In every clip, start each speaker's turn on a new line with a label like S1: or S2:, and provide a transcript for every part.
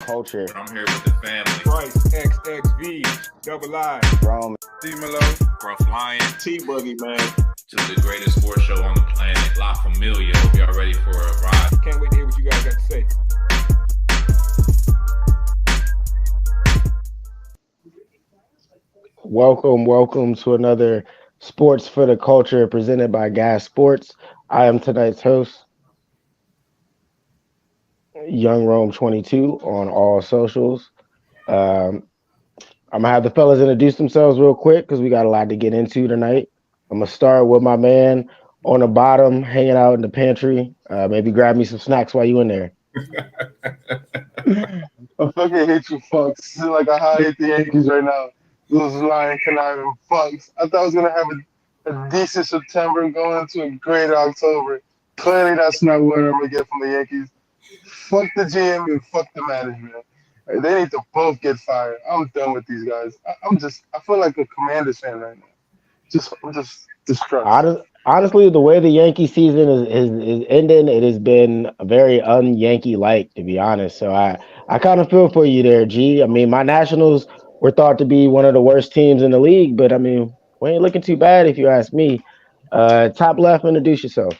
S1: Culture.
S2: I'm here with the family.
S3: Price, XXV, Double I,
S1: Rome.
S3: D-Melo,
S2: Gruff Lion.
S3: T-Boogie, man.
S2: Just the greatest sports show on the planet. La Familia. Hope y'all ready for a ride.
S3: Can't wait to hear what you guys got to say.
S1: Welcome to another Sports for the Culture presented by Gas Sports. I am tonight's host, Young Rome 22 on all socials. Um, I'm gonna have the fellas introduce themselves real quick because we got a lot to get into tonight. I'm gonna start with my man on the bottom, hanging out in the pantry. Maybe grab me some snacks while you in there.
S4: I fucking hate you fucks. Like I hate the Yankees right now. Those lying conniving fucks. I thought I was gonna have a decent September and go into a great October. Clearly that's not what I'm gonna get from the Yankees. Fuck the GM and fuck the management. They need to both get fired. I'm done with these guys. I feel like a Commanders fan right now. I'm just distressed.
S1: Honestly, the way the Yankee season is ending, it has been very un-Yankee like, to be honest. So I kind of feel for you there, G. I mean, my Nationals were thought to be one of the worst teams in the league, but I mean, we ain't looking too bad if you ask me. Top left, introduce yourself.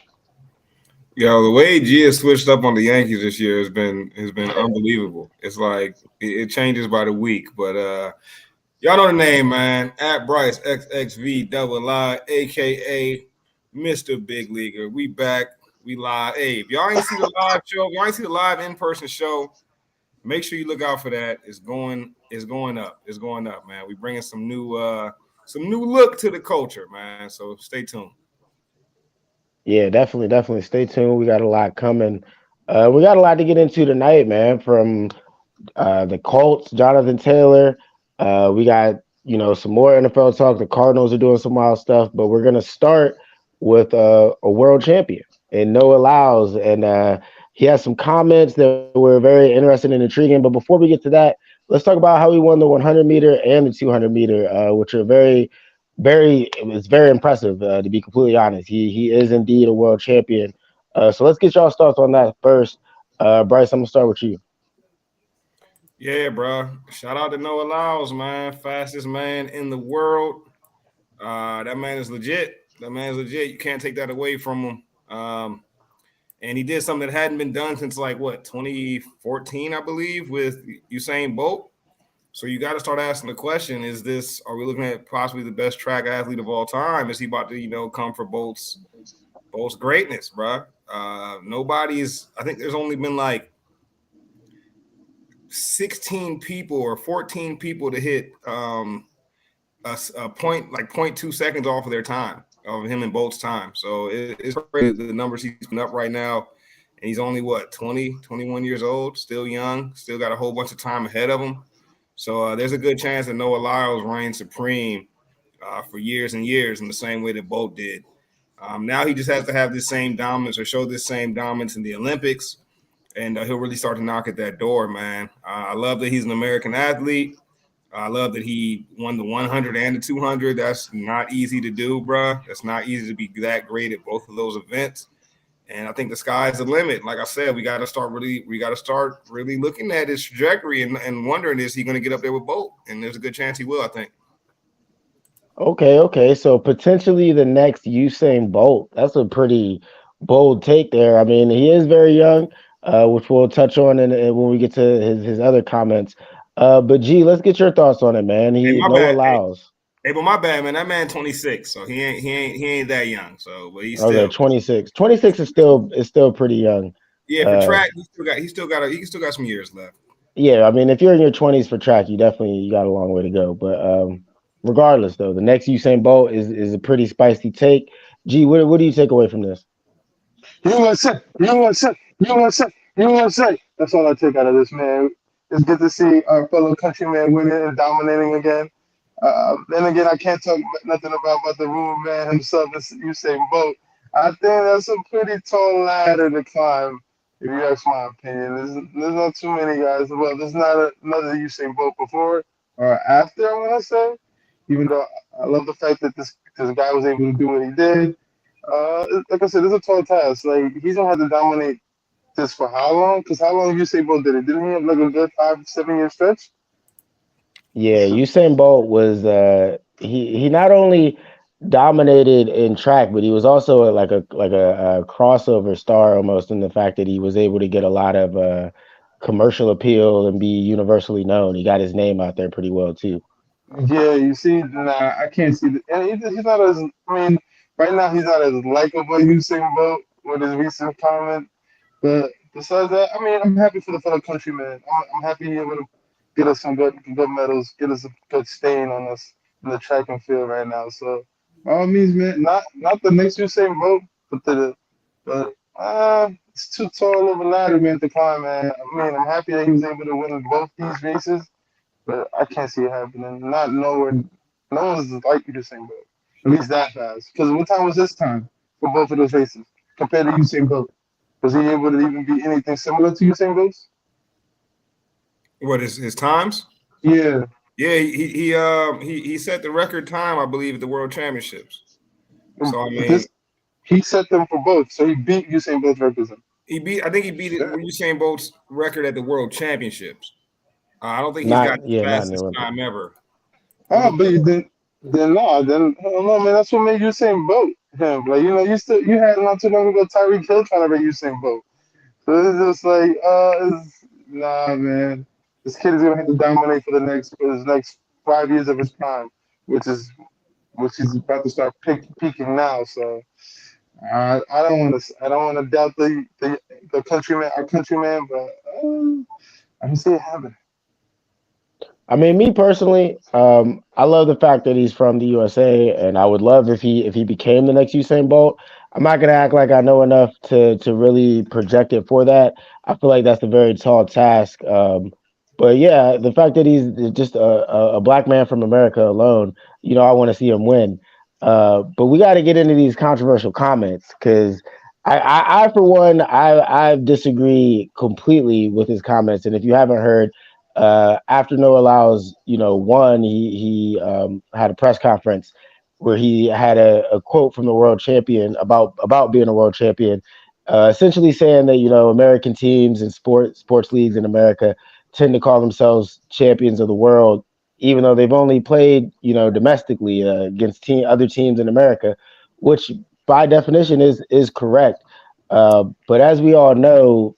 S5: Yo, the way G has switched up on the Yankees this year has been unbelievable. It's like it changes by the week, but y'all know the name, man. At Bryce XXV Double I, aka Mr. Big Leaguer. We back, we live. Hey, if y'all ain't see the live show, if y'all ain't see the live in-person show, make sure you look out for that. It's going up. It's going up, man. We bringing some new look to the culture, man. So stay tuned.
S1: Yeah, definitely. Stay tuned. We got a lot coming. We got a lot to get into tonight, man. From the Colts, Jonathan Taylor. We got some more NFL talk. The Cardinals are doing some wild stuff, but we're gonna start with a world champion and Noah Lyles, and he has some comments that were very interesting and intriguing. But before we get to that, let's talk about how he won the 100 meter and the 200 meter, which are it's very impressive. To be completely honest, he is indeed a world champion. So let's get y'all thoughts on that first. Bryce, I'm gonna start with you.
S5: Yeah, bro. Shout out to Noah Lyles, man. Fastest man in the world. That man is legit. You can't take that away from him. And he did something that hadn't been done since 2014, I believe, with Usain Bolt. So you got to start asking the question: are we looking at possibly the best track athlete of all time? Is he about to, come for Bolt's greatness, bro? I think there's only been 16 people or 14 people to hit a point, 0.2 seconds off of their time, of him and Bolt's time. So it's crazy the numbers he's putting up right now. And he's only 21 years old, still young, still got a whole bunch of time ahead of him. So there's a good chance that Noah Lyles reigns supreme for years and years in the same way that Bolt did. Now he just has to have this same dominance or show this same dominance in the Olympics. And he'll really start to knock at that door, man. I love that he's an American athlete. I love that he won the 100 and the 200. That's not easy to do, bro. That's not easy to be that great at both of those events. And I think the sky's the limit. Like I said, we got to start really looking at his trajectory and wondering, is he going to get up there with Bolt? And there's a good chance he will, I think.
S1: Okay. So potentially the next Usain Bolt. That's a pretty bold take there. I mean, he is very young, which we'll touch on when we get to his other comments. But G, let's get your thoughts on it, man. Noah Lyles.
S5: Hey, but my bad, man. That man 26, so he ain't that young. So, but he's
S1: still 26. 26 is still pretty young.
S5: Yeah, for track, he still got some years left.
S1: Yeah, I mean, if you're in your 20s for track, you got a long way to go. But regardless, though, the next Usain Bolt is a pretty spicy take. G, what do you take away from this?
S4: USA. That's all I take out of this, man. It's good to see our fellow countryman winning and dominating again. Then again, I can't talk nothing about the rule man himself, Usain Bolt. I think that's a pretty tall ladder to climb, if you ask my opinion. There's not too many guys. Well, there's not another Usain Bolt before or after, I want to say. Even though I love the fact that this guy was able to do what he did. Like I said, it's a tall task. Like, he's going to have to dominate Just for how long? Because how long Usain Bolt did it? Didn't he have like a good 5, 7 year stretch?
S1: Yeah, Usain Bolt was he not only dominated in track, but he was also a crossover star almost in the fact that he was able to get a lot of commercial appeal and be universally known. He got his name out there pretty well too.
S4: Yeah, you see, nah, I can't see that. And he's not as, I mean, right now he's not as likable as Usain Bolt with his recent comment. But besides that, I mean, I'm happy for the fellow countryman. I'm happy he able to get us some good medals, get us a good stain on us in the track and field right now. So, by all means, man, not the next Usain Bolt, but it's too tall of a ladder, man, to climb, man. I mean, I'm happy that he was able to win both these races, but I can't see it happening. Not nowhere. No one's like Usain Bolt, at least that fast. Because what time was this time for both of those races compared to Usain Bolt? Was he able to even be anything similar to Usain Bolt?
S5: What is his times?
S4: Yeah.
S5: Yeah, he set the record time, I believe, at the World Championships. So I mean,
S4: This he set them for both, so he beat Usain Bolt records.
S5: I think he beat it Usain Bolt's record at the World Championships. I don't think he's got
S1: Not
S5: the
S1: yeah, not in the
S5: fastest
S1: Olympics.
S5: time ever.
S4: Oh, but you then I don't know, man. That's what made Usain Bolt him. Like you had not too long ago Tyreek Hill trying to beat Usain Bolt. So it's just like nah, man. This kid is gonna have to dominate for his next 5 years of his prime, which is which he's about to start peaking now. So I don't want to doubt the countryman, our countryman, but I can see it happening.
S1: I mean, me personally, I love the fact that he's from the USA, and I would love if he became the next Usain Bolt. I'm not gonna act like I know enough to really project it for that. I feel like that's a very tall task. But yeah, the fact that he's just a black man from America alone, I want to see him win. But we got to get into these controversial comments because I for one, I disagree completely with his comments. And if you haven't heard, after Noah Lyles, won, he had a press conference where he had a quote from the world champion about being a world champion, essentially saying that American teams and sports leagues in America tend to call themselves champions of the world, even though they've only played domestically against other teams in America, which by definition is correct. But as we all know,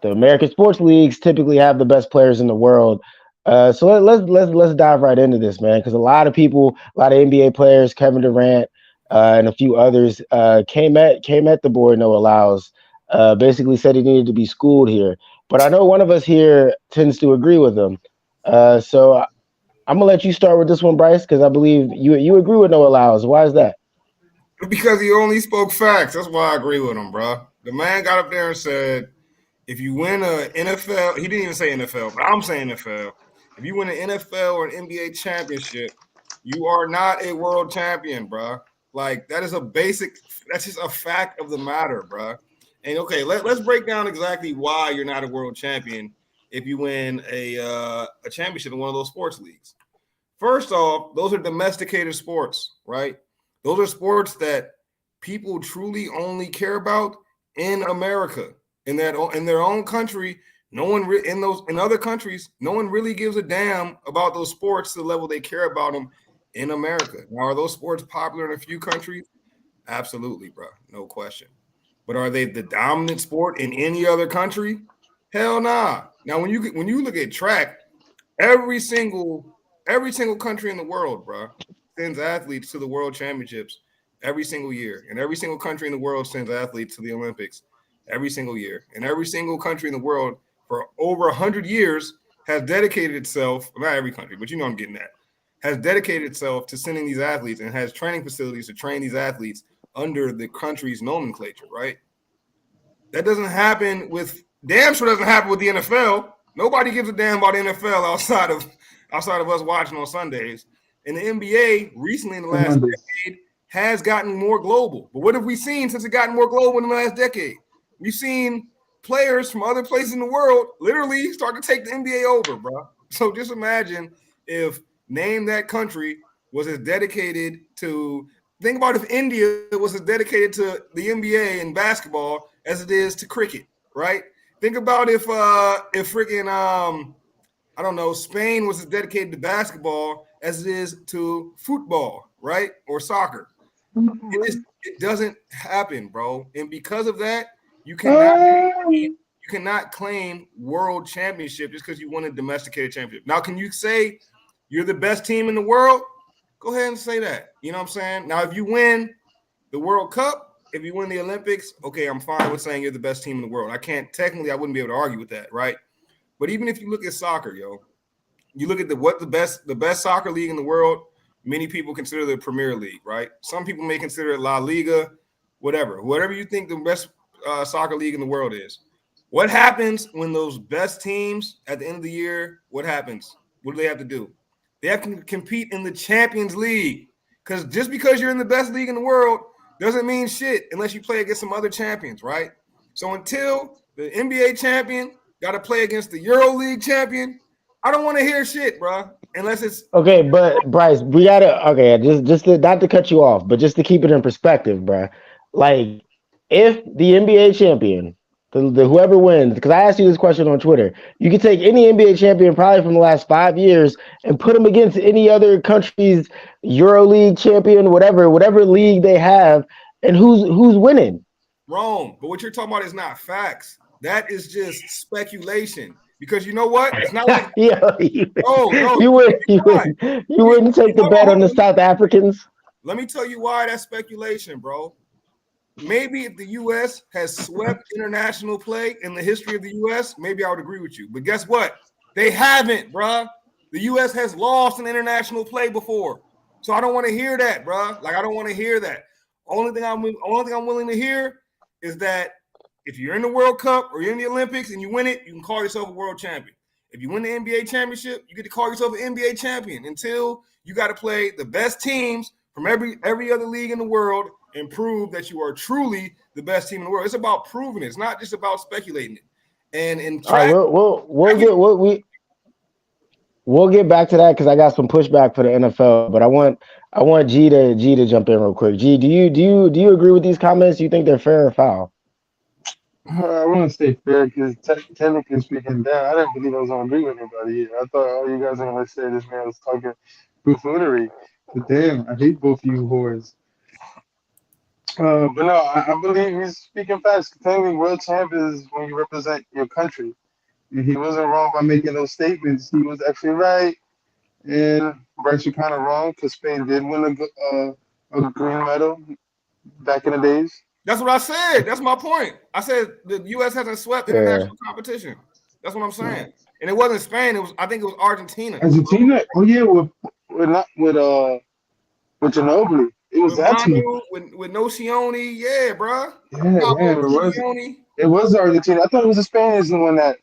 S1: the American sports leagues typically have the best players in the world. So let's dive right into this, man, because a lot of people, a lot of NBA players, Kevin Durant, and a few others came at the boy Noah Lyles, basically said he needed to be schooled here. But I know one of us here tends to agree with him. So I'm gonna let you start with this one, Bryce, because I believe you agree with Noah Lyles. Why is that?
S5: Because he only spoke facts. That's why I agree with him, bro. The man got up there and said, if you win a NFL, he didn't even say NFL, but I'm saying NFL. If you win an NFL or an NBA championship, you are not a world champion, bro. Like that is that's just a fact of the matter, bro. And okay, let's break down exactly why you're not a world champion if you win a championship in one of those sports leagues. First off, those are domesticated sports, right? Those are sports that people truly only care about in America. In their own country, no one in other countries, no one really gives a damn about those sports to the level they care about them in America. Now, are those sports popular in a few countries? Absolutely, bro, no question. But are they the dominant sport in any other country? Hell nah. Now, when you look at track, every single country in the world, bro, sends athletes to the world championships every single year, and every single country in the world sends athletes to the Olympics every single year, and every single country in the world for over 100 years has dedicated itself. Not every country, but you know I'm getting at. Has dedicated itself to sending these athletes and has training facilities to train these athletes under the country's nomenclature, right? That doesn't happen with damn sure doesn't happen with the NFL. Nobody gives a damn about the NFL outside of us watching on Sundays. And the NBA recently in the last decade has gotten more global. But what have we seen since it gotten more global in the last decade? We've seen players from other places in the world literally start to take the NBA over, bro. So just imagine if name that country was as dedicated to think about if India was as dedicated to the NBA and basketball as it is to cricket. right? Think about if freaking I don't know, Spain was as dedicated to basketball as it is to football, right? Or soccer. It doesn't happen, bro. And because of that, you cannot claim world championship just because you won a domesticated championship. Now, can you say you're the best team in the world? Go ahead and say that. You know what I'm saying? Now, if you win the World Cup, if you win the Olympics, okay, I'm fine with saying you're the best team in the world. I wouldn't be able to argue with that, right? But even if you look at soccer, you look at the best soccer league in the world, many people consider the Premier League, right? Some people may consider it La Liga, whatever you think the best soccer league in the world is. What happens when those best teams at the end of the year, what happens? What do they have to do? They have to compete in the Champions League. Because just because you're in the best league in the world doesn't mean shit unless you play against some other champions, right? So until the NBA champion got to play against the Euro League champion, I don't want to hear shit, bro. Unless it's
S1: Okay, but Bryce, we gotta just to, not to cut you off, but just to keep it in perspective, bro. Like, if the NBA champion, the whoever wins, because I asked you this question on Twitter, you could take any NBA champion probably from the last 5 years and put them against any other country's EuroLeague champion, whatever league they have, and who's winning?
S5: Rome. But what you're talking about is not facts. That is just speculation. Because you know what? It's not like
S1: you wouldn't take the bet on the South Africans.
S5: Let me tell you why that's speculation, bro. Maybe if the U.S. has swept international play in the history of the U.S., maybe I would agree with you. But guess what? They haven't, bro. The U.S. has lost in international play before. So I don't want to hear that, bro. Like, I don't want to hear that. Only thing I'm willing to hear is that if you're in the World Cup or you're in the Olympics and you win it, you can call yourself a world champion. If you win the NBA championship, you get to call yourself an NBA champion until you got to play the best teams from every other league in the world and prove that you are truly the best team in the world. It's about proving it. It's not just about speculating it. And in track,
S1: we'll get back to that because I got some pushback for the NFL. But I want G to jump in real quick. G, do you agree with these comments? Do you think they're fair or foul?
S4: I want to say fair because technically speaking, I didn't believe I was going to agree with anybody here. I thought all you guys were going to say this man was talking buffoonery. But damn, I hate both you whores. But no, I believe he's speaking facts. Technically, world champ is when you represent your country. And he wasn't wrong by making those statements. He was actually right. And Bryce, you're kind of wrong because Spain did win a green medal back in the days.
S5: That's what I said. That's my point. I said the U.S. hasn't swept international competition. That's what I'm saying. And it wasn't Spain. I think it was Argentina.
S4: Argentina? Oh yeah, with Ginobili. It was that team.
S5: With Nocioni, yeah, bro.
S4: It was Argentina. I thought it was the Spaniards the one that,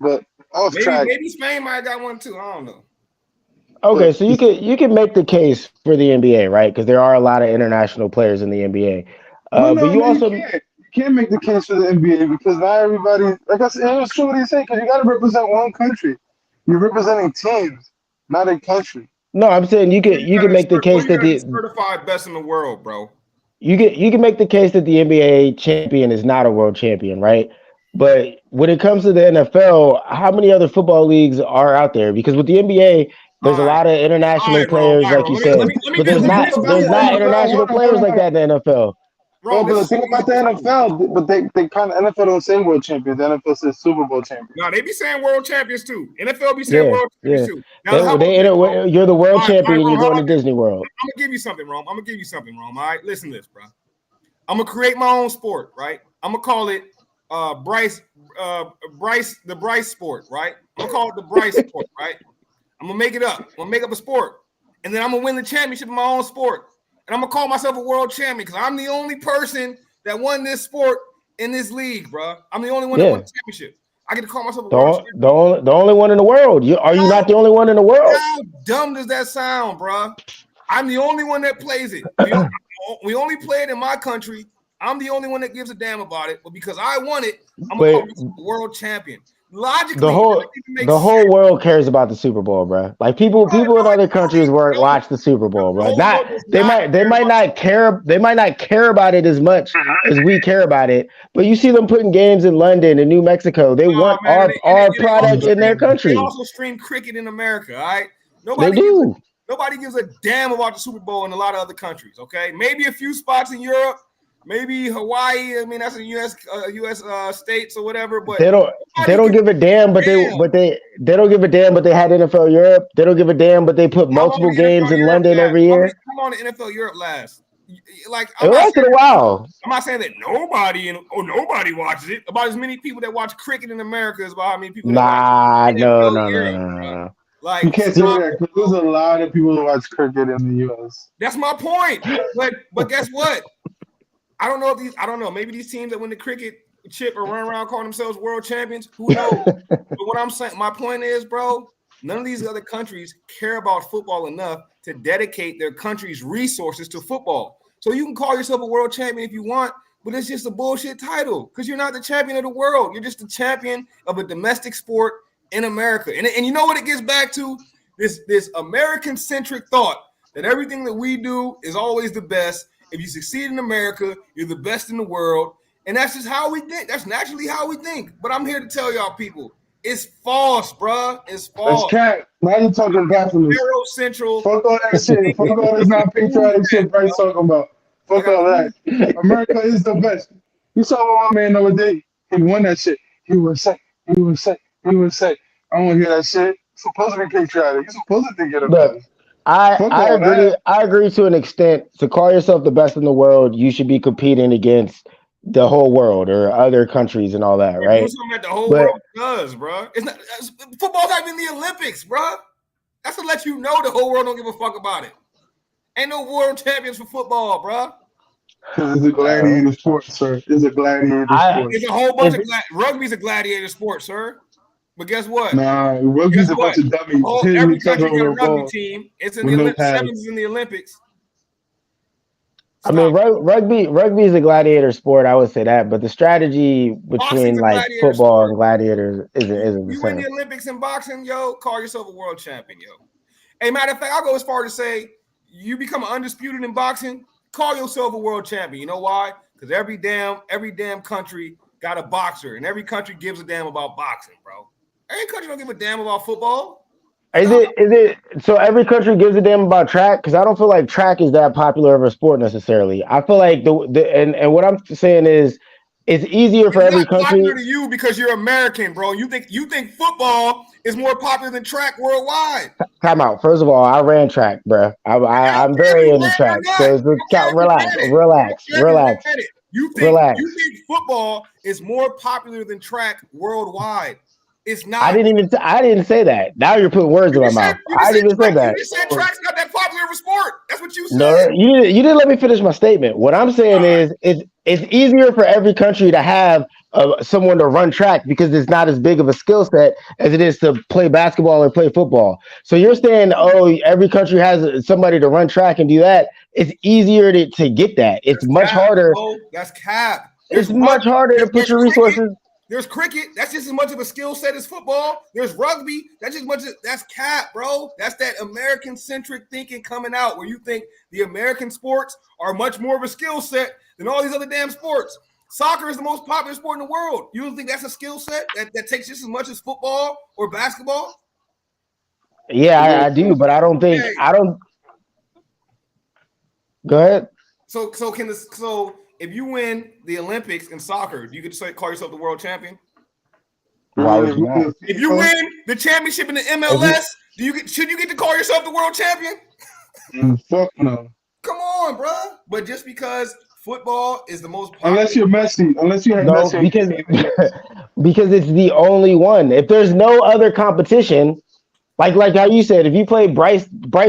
S4: but off track.
S5: Maybe Spain might have got one too. I don't know.
S1: Okay, so you could make the case for the NBA, right? Because there are a lot of international players in the NBA. But you also
S4: can't make the case for the NBA because not everybody, like I said, it was true what he said, because you got to represent one country. You're representing teams, not a country.
S1: No, I'm saying you can make the case that the
S5: certified best in the world, bro.
S1: You can make the case that the NBA champion is not a world champion, right? But when it comes to the NFL, how many other football leagues are out there? Because with the NBA, there's a lot of international players, like you said, but there's not international players like that in the NFL.
S4: Bro, but the thing about the NFL, but they kind of NFL don't say world champions. The NFL says Super Bowl champions.
S5: No, they be saying world champions too. NFL be saying world champions too.
S1: Now, you're the world champion. You're going to Disney World.
S5: I'm gonna give you something, Rome. All right, listen to this, bro. I'm gonna create my own sport, right? I'm gonna call it the Bryce sport, right? I'm gonna call it the Bryce sport, right? I'm gonna make it up. I'm gonna make up a sport, and then I'm gonna win the championship in my own sport. And I'm gonna call myself a world champion because I'm the only person that won this sport in this league, bro. I'm the only one that won the championship. I get to call myself a world champion.
S1: The only one in the world. Are you not the only one in the world?
S5: How dumb does that sound, bro? I'm the only one that plays it. We only play it in my country. I'm the only one that gives a damn about it. But because I won it, I'm gonna call myself a world champion. Logically,
S1: The
S5: it
S1: whole
S5: doesn't even make
S1: the
S5: sense.
S1: whole world cares about the Super Bowl, bro. Like people
S5: Bro,
S1: in
S5: no,
S1: other
S5: it
S1: countries
S5: doesn't,
S1: won't
S5: bro.
S1: watch the Super Bowl,
S5: The
S1: bro.
S5: whole
S1: Not
S5: world does not
S1: they
S5: care
S1: might
S5: about.
S1: not care about it as much as we care about it. But you see them putting games in London and New Mexico. They
S5: Oh
S1: want
S5: man, and
S1: our
S5: they also
S1: product in their
S5: stream. They
S1: country.
S5: also stream cricket in America. All right,
S1: They
S5: nobody gives a
S1: do.
S5: nobody gives a damn about the Super Bowl in a lot of other countries. Okay, maybe a few spots in Europe, maybe Hawaii. I mean, that's a U.S. States or whatever. But
S1: They don't
S5: nobody gives
S1: give a damn,
S5: a damn.
S1: they don't give a damn, but they had NFL Europe. They don't give a damn, but they put
S5: How long
S1: multiple
S5: did the
S1: games
S5: NFL
S1: in
S5: Europe
S1: London
S5: last?
S1: every year.
S5: How long did NFL Europe last? Like
S1: It lasted a while.
S5: I'm not saying that nobody watches it. About as many people that watch cricket in America as about how many people that watch
S1: Nah, no,
S5: NFL
S1: no, no,
S5: Europe.
S1: no,
S5: Bro.
S1: no.
S5: Like,
S4: You can't say that because there's a lot of people who watch cricket in the U.S.
S5: that's my point. But guess what? I don't know. Maybe these teams that win the cricket chip or run around calling themselves world champions. Who knows? But what I'm saying, my point is, bro, none of these other countries care about football enough to dedicate their country's resources to football. So you can call yourself a world champion if you want, but it's just a bullshit title because you're not the champion of the world. You're just the champion of a domestic sport in America. And you know what it gets back to? This American-centric thought that everything that we do is always the best. If you succeed in America, you're the best in the world. And that's just how we think. That's naturally how we think. But I'm here to tell y'all people, it's false, bruh. It's false.
S4: That's cat. Now you're talking bachelors.
S5: Zero Central.
S4: Fuck all that shit. Fuck all this not patriotic shit Bryce talking about. Fuck all that. America is the best. You saw what my man the other day. He won that shit. He would say. I don't want to hear that shit. You're supposed to be patriotic. You're supposed to think you're the
S1: Look,
S4: best.
S1: I agree. I agree to an extent. To call yourself the best in the world, you should be competing against the whole world or other countries and all that,
S5: You're
S1: right?
S5: doing something that the whole
S1: But-
S5: world does, bro. Football's not even the Olympics, bro. That's to let you know the whole world don't give a fuck about it. Ain't no world champions for football, bro.
S4: It's a gladiator sport, sir. It's a gladiator sport.
S5: It's a whole bunch of rugby's a gladiator sport, sir. But guess what?
S4: Nah, rugby's a bunch of dummies.
S5: Every country got a rugby team. It's in the Olympics. Sevens in the Olympics.
S1: I mean, rugby is a gladiator sport. I would say that, but the strategy between like football and gladiators isn't the same.
S5: You win the Olympics in boxing, yo, call yourself a world champion, yo. Hey, matter of fact, I'll go as far to say you become undisputed in boxing, call yourself a world champion. You know why? Because every damn country got a boxer, and every country gives a damn about boxing, bro. Every country don't give a damn about football.
S1: Is it so every country gives a damn about track? Because I don't feel like track is that popular of a sport necessarily. I feel like and what I'm saying is it's easier for every country.
S5: Popular to you because you're American, bro. You think football is more popular than track worldwide.
S1: Time out. First of all, I ran track, bro. I'm very into track. So relax.
S5: You think football is more popular than track worldwide? It's not.
S1: I didn't say that. Now you're putting words in my mouth. I didn't even say that.
S5: You said track's not that popular of a sport. That's what you said.
S1: No, you didn't let me finish my statement. What I'm saying is it's easier for every country to have someone to run track because it's not as big of a skill set as it is to play basketball or play football. So you're saying, every country has somebody to run track and do that. It's easier to get that. It's much harder.
S5: That's cap.
S1: It's much harder to put your resources.
S5: There's cricket. That's just as much of a skill set as football. There's rugby. That's cap, bro. That's that American-centric thinking coming out where you think the American sports are much more of a skill set than all these other damn sports. Soccer is the most popular sport in the world. You don't think that's a skill set that takes just as much as football or basketball?
S1: Yeah, I do, but I don't think Go ahead.
S5: So if you win the Olympics in soccer, do you get to call yourself the world champion?
S1: Why would you not?
S5: If you win the championship in the MLS, should you get to call yourself the world champion?
S4: Fuck no.
S5: Come on, bro. But just because football is the most popular,
S4: unless you're Messi, unless you have Messi,
S1: because it's the only one. If there's no other competition, like how you said, if you play Bryce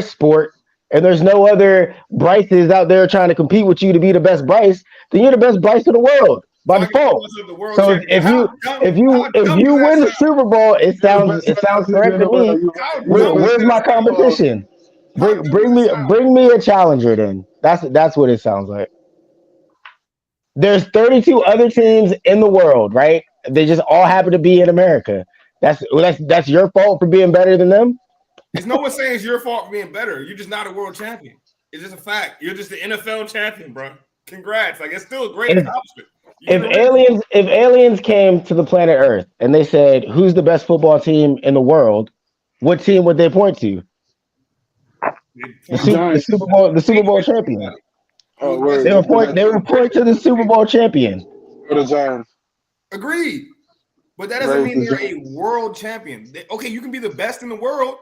S1: sport and there's no other Bryces out there trying to compete with you to be the best Bryce, then you're the best Bryce in the world by default. So if you win the Super Bowl, it sounds correct to me. Where's my competition? Bring me a challenger then. That's what it sounds like. There's 32 other teams in the world, right? They just all happen to be in America. That's your fault for being better than them.
S5: There's no one saying it's your fault for being better. You're just not a world champion. It's just a fact. You're just the NFL champion, bro. Congrats. Like, it's still a great accomplishment.
S1: If aliens came to the planet Earth and they said, "Who's the best football team in the world?" What team would they point to? The Super Bowl champion.
S4: Oh, word.
S1: They would point to the Super Bowl champion.
S4: For the Giants.
S5: Agreed. But that doesn't mean you're a world champion. Okay, you can be the best in the world,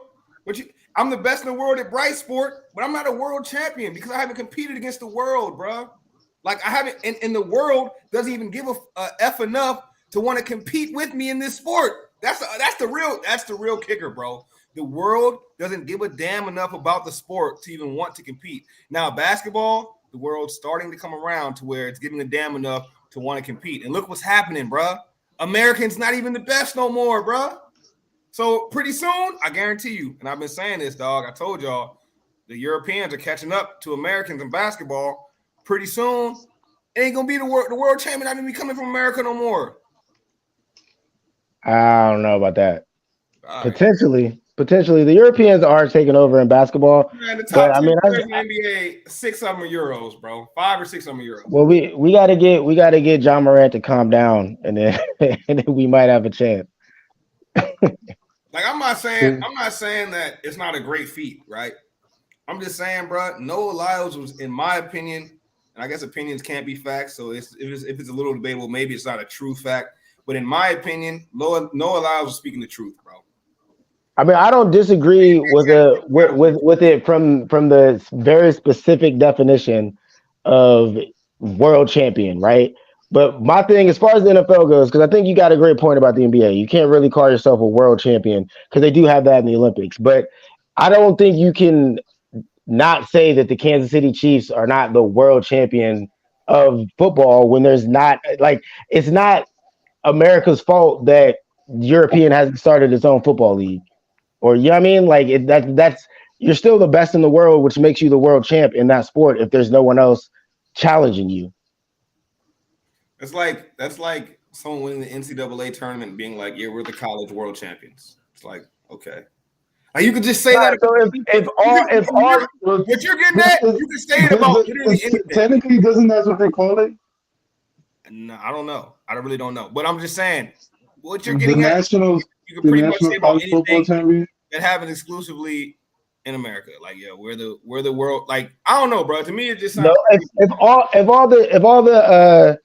S5: but I'm the best in the world at Bright Sport, but I'm not a world champion because I haven't competed against the world, bro. Like, I haven't, and the world doesn't even give a F enough to want to compete with me in this sport. That's the real kicker, bro. The world doesn't give a damn enough about the sport to even want to compete. Now, basketball, the world's starting to come around to where it's giving a damn enough to want to compete. And look what's happening, bro. Americans not even the best no more, bro. So pretty soon, I guarantee you, and I've been saying this, dog. I told y'all, the Europeans are catching up to Americans in basketball. Pretty soon, it ain't gonna be the world champion not even be coming from America no more.
S1: I don't know about that. Potentially, the Europeans are taking over in basketball.
S5: Man, the top two players in the NBA, 6 of them are Euros, bro. 5 or 6 of them are Euros.
S1: Well, we gotta get John Morant to calm down, and then we might have a chance.
S5: Like, I'm not saying that it's not a great feat, right? I'm just saying, bro, Noah Lyles was, in my opinion, and I guess opinions can't be facts, so if it's a little debatable, maybe it's not a true fact. But in my opinion, Noah Lyles was speaking the truth, bro.
S1: I mean, I don't disagree with it from the very specific definition of world champion, right? But my thing, as far as the NFL goes, because I think you got a great point about the NBA. You can't really call yourself a world champion because they do have that in the Olympics. But I don't think you can not say that the Kansas City Chiefs are not the world champion of football when there's not, like, it's not America's fault that European hasn't started its own football league. Or, you know what I mean? Like, that's you're still the best in the world, which makes you the world champ in that sport if there's no one else challenging you.
S5: That's like someone winning the NCAA tournament being like, yeah, we're the college world champions. It's like, okay. Like, you could just say that.
S1: So if all
S5: what you're getting at, you can say it about literally anything.
S4: Technically, doesn't that's what they call it?
S5: No, I don't know. I really don't know. But I'm just saying, what you're getting at,
S4: you
S5: can pretty much say about anything that happens exclusively in America. Like, yeah, we're the world. Like, I don't know, bro. To me, it just sounds
S1: if all the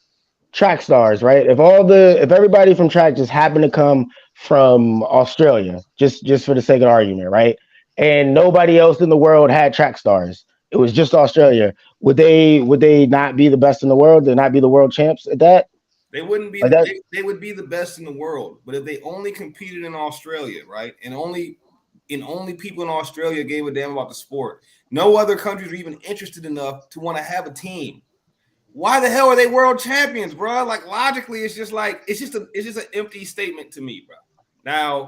S1: track stars, right? If everybody from track just happened to come from Australia, just for the sake of argument, right? And nobody else in the world had track stars. It was just Australia. Would they not be the best in the world? They not be the world champs at that?
S5: They wouldn't be. They would be the best in the world. But if they only competed in Australia, right, and only people in Australia gave a damn about the sport, no other countries are even interested enough to want to have a team. Why the hell are they world champions, bro? Like, logically, it's just an empty statement to me, bro. Now,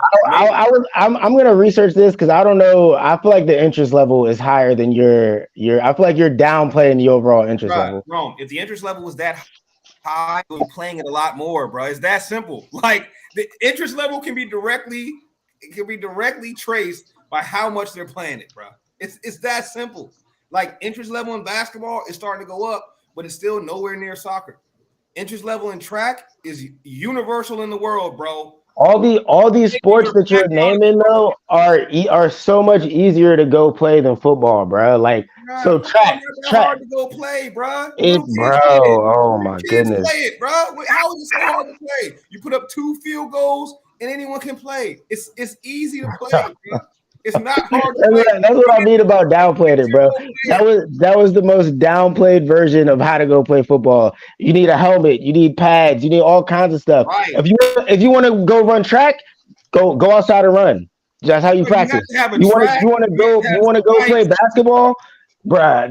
S1: I'm gonna research this because I don't know. I feel like the interest level is higher than your. I feel like you're downplaying the overall interest level.
S5: Wrong. If the interest level was that high, we're playing it a lot more, bro. It's that simple. Like, the interest level can be directly traced by how much they're playing it, bro. It's that simple. Like, interest level in basketball is starting to go up, but it's still nowhere near soccer. Interest level in track is universal in the world, bro.
S1: All these sports that you're naming though are so much easier to go play than football, bro. Like, so track
S5: hard to go play, bro.
S1: Oh my goodness,
S5: play it, bro. How is it so hard to play? You put up 2 field goals and anyone can play. It's easy to play, bro. It's not hard to play.
S1: That's what I mean about downplaying it, bro. That was the most downplayed version of how to go play football. You need a helmet, you need pads, you need all kinds of stuff. Right. If you want to go run track, go outside and run. That's how you practice. You want to go play basketball, bruh.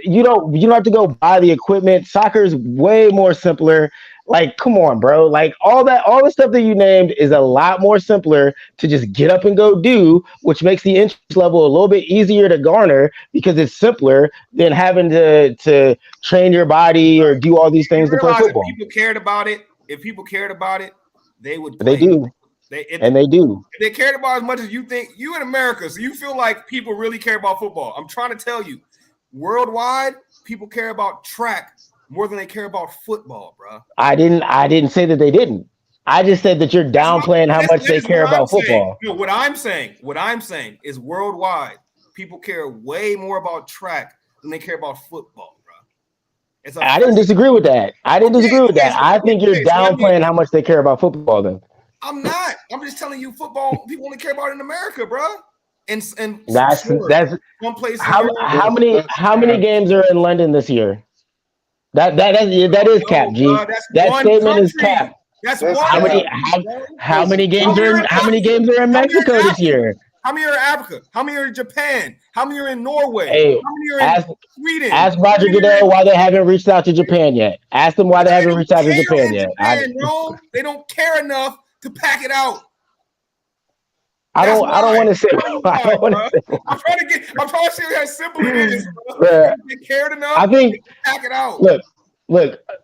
S1: You don't have to go buy the equipment. Soccer is way more simpler. Like, come on, bro. Like, all the stuff that you named is a lot more simpler to just get up and go do, which makes the interest level a little bit easier to garner because it's simpler than having to train your body or do all these things to play football.
S5: If people cared about it, they would.
S1: They do. And they do.
S5: If they cared about as much as you think, you in America, so you feel like people really care about football. I'm trying to tell you, worldwide, people care about track more than they care about football, bro.
S1: I didn't say that they didn't. I just said that you're downplaying how much they care about football.
S5: No, what I'm saying is worldwide, people care way more about track than they care about football, bro.
S1: I didn't disagree with that. I think you're downplaying how much they care about football then.
S5: I'm not. I'm just telling you, football people only care about it in America, bro. And
S1: that's
S5: one place.
S1: How many games are in London this year? That is cap, G. That statement is cap.
S5: That's
S1: how many games are in Mexico this year?
S5: How many are in Africa? How many are in Japan? How many are in Norway?
S1: Hey,
S5: how many are in Sweden?
S1: Ask Roger Goodell why they haven't reached out to Japan yet. Ask them why they haven't reached out to Japan yet.
S5: They don't care enough to pack it out.
S1: I don't want to say.
S5: I'm trying to see how simple it is. Bro. They cared enough.
S1: I think
S5: to pack it out.
S1: Look.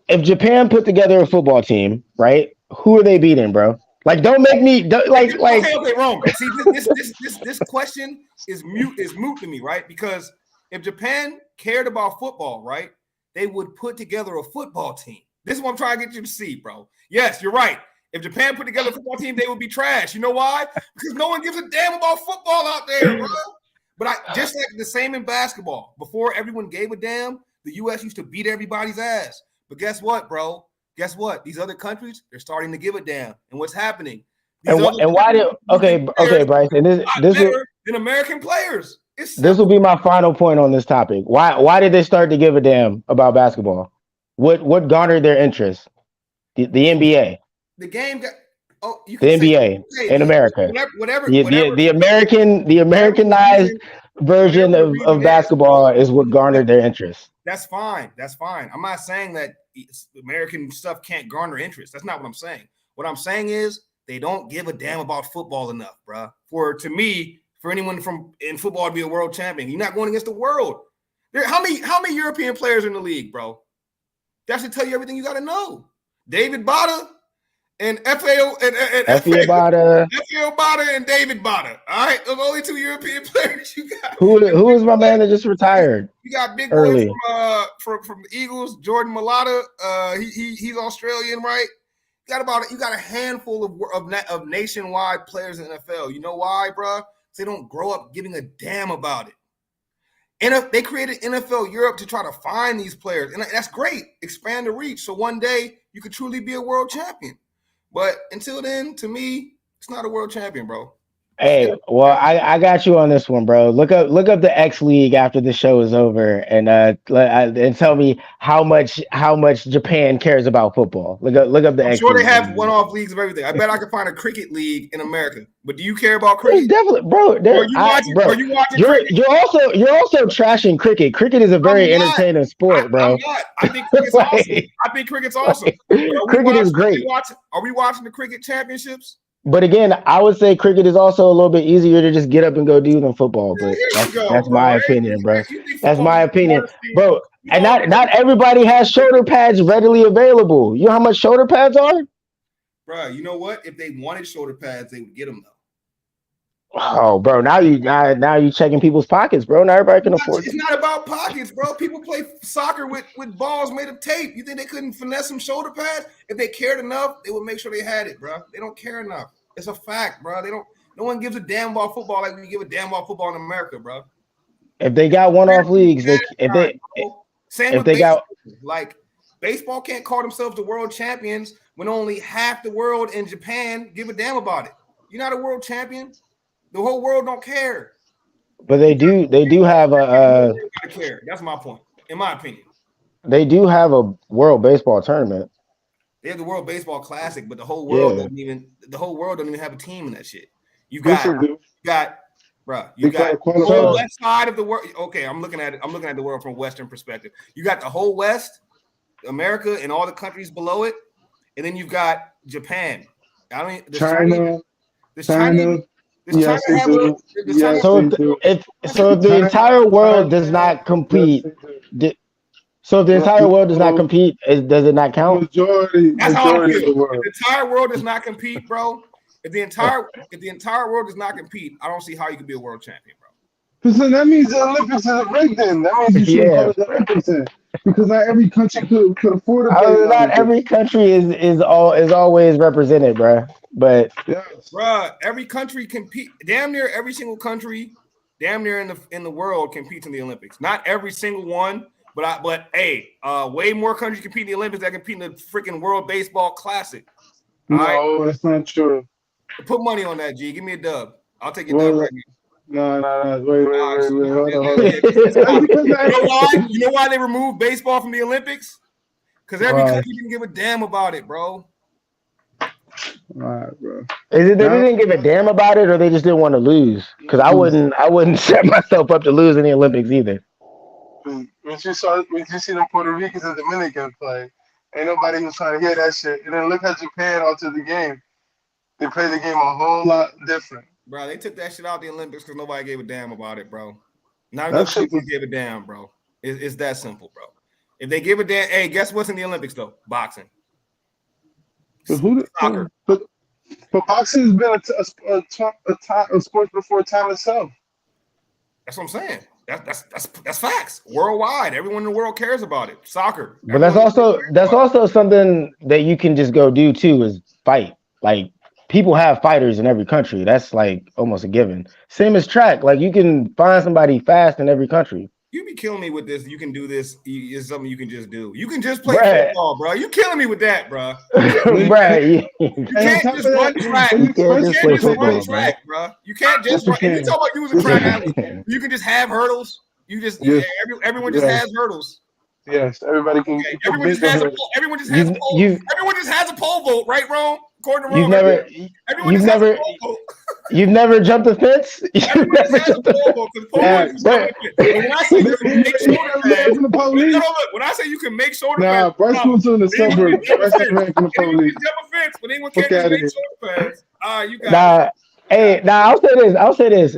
S1: If Japan put together a football team, right? Who are they beating, bro? Like, don't make me like.
S5: Okay, wrong. See, this question is moot to me, right? Because if Japan cared about football, right, they would put together a football team. This is what I'm trying to get you to see, bro. Yes, you're right. If Japan put together a football team, they would be trash. You know why? Because no one gives a damn about football out there, bro. But just like the same in basketball. Before everyone gave a damn, the U.S. used to beat everybody's ass. But guess what, bro? Guess what? These other countries, they're starting to give a damn. And what's happening?
S1: Why did Bryce? And this
S5: better than American players.
S1: This will be my final point on this topic. Why did they start to give a damn about basketball? What garnered their interest? The NBA.
S5: The game got
S1: the NBA in America.
S5: Whatever.
S1: The Americanized version of basketball is what garnered their interest.
S5: That's fine. I'm not saying that American stuff can't garner interest. That's not what I'm saying. What I'm saying is they don't give a damn about football enough, bro. For anyone in football to be a world champion, you're not going against the world. How many European players are in the league, bro? That should tell you everything you got to know. David Bada and F.A.O. Bada and David Bada. All right, those only two European players you got.
S1: Who is my man that just retired?
S5: You got big boy from the Eagles, Jordan Mailata. He's Australian, right? You got a handful of nationwide players in the NFL. You know why, bro? They don't grow up giving a damn about it. And they created NFL Europe to try to find these players, and that's great. Expand the reach, so one day you could truly be a world champion. But until then, to me, it's not a world champion, bro.
S1: Hey, well, I got you on this one, bro. Look up the X League after the show is over, and tell me how much Japan cares about football. Look up the X League.
S5: I'm sure they have one-off leagues of everything. I bet I could find a cricket league in America. But do you care about cricket?
S1: It's definitely, bro. Are you watching cricket? You're also trashing cricket. Cricket is a very entertaining sport, bro.
S5: I'm not. I think cricket's awesome. I think cricket's awesome.
S1: Cricket is great.
S5: Are we watching the cricket championships?
S1: But again, I would say cricket is also a little bit easier to just get up and go do than football. But that's my opinion, bro. That's my opinion, bro. And not everybody has shoulder pads readily available. You know how much shoulder pads are?
S5: Bro, you know what? If they wanted shoulder pads, they would get them though.
S1: Oh, bro, now you checking people's pockets, bro. Not everybody can afford it.
S5: It's not about pockets, bro. People play soccer with balls made of tape. You think they couldn't finesse some shoulder pads? If they cared enough, they would make sure they had it, bro. They don't care enough. It's a fact, bro. No one gives a damn about football like we give a damn about football in America, bro.
S1: If they got one-off leagues,
S5: baseball can't call themselves the world champions when only half the world in Japan give a damn about it. You're not a world champion. The whole world don't care.
S1: But they do have
S5: care. That's my point, in my opinion.
S1: They do have a World Baseball Tournament.
S5: They have the World Baseball Classic, but the whole world don't even have a team in that shit. You got the whole west side of the world. Okay, I'm looking at the world from a Western perspective. You got the whole West, America, and all the countries below it, and then you've got Japan.
S4: China.
S1: So if the entire world does not compete, so if the entire world does not compete, does it not count?
S4: Majority
S5: That's how I feel.
S4: of the world.
S5: The entire world does not compete, bro. If the entire world does not compete, I don't see how you can be a world champion, bro.
S4: So that means the Olympics is rigged then. That means you shouldn't call
S1: Yeah.
S4: it the Olympics then. Because not every country could afford to play in the
S1: Not
S4: Olympics.
S1: every country is always represented, bro. But
S4: Yes.
S5: Bruh, every country compete. Damn near every single country, damn near in the world competes in the Olympics. Not every single one, but hey, way more countries compete in the Olympics that compete in the freaking World Baseball Classic. All right,
S4: No, that's not true.
S5: put money on that, G. Give me a dub. I'll take your
S4: Well,
S5: dub right now.
S4: no. Wait. Hold on.
S5: You
S4: That's because
S5: know why? You know why they removed baseball from the Olympics? Because every
S4: Why?
S5: country didn't give a damn about it, bro.
S4: All right, bro.
S1: is it they
S4: Now,
S1: didn't give a damn about it, or they just didn't want to lose? Because I wouldn't set myself up to lose in the Olympics either.
S4: when you see them Puerto Ricans and Dominicans play, ain't nobody was trying to hear that shit. And then look how Japan altered the game. They played the game a whole lot different.
S5: Bro, they took that shit out the Olympics because nobody gave a damn about it, bro. Not
S4: That
S5: enough
S4: shit
S5: people
S4: was-
S5: give a damn, bro. It's that simple, bro. If they give a damn, hey, guess what's in the Olympics though? Boxing.
S4: But
S5: Soccer.
S4: But boxing has been a sport before time itself.
S5: That's what I'm saying. That's facts. Worldwide, everyone in the world cares about it. Soccer.
S1: But that's also something that you can just go do too is fight. Like people have fighters in every country. That's like almost a given. Same as track. Like you can find somebody fast in every country.
S5: You be killing me with this. You can do this. Is something you can just do. You can just play
S1: Bruh.
S5: football, bro. You killing me with that, bro.
S1: Right.
S5: You can't just run track.
S1: You can't just play football,
S5: track, bro. You can't just run. If you talk about using track athlete, you can just have hurdles. You just everyone just has hurdles.
S4: Yes, everybody can.
S5: Okay. Everyone just has a pole vault, right, Ron? According to Ron,
S1: you've never jumped a fence.
S5: Everyone just has a pole vault. When I say you can make shoulder pads, when I say you can make shoulder pads,
S4: Bryce was in the suburbs. Bryce ran from the police.
S5: Jump a fence, but anyone can't just make shoulder pads. You got
S1: Nah. Hey, I'll say this.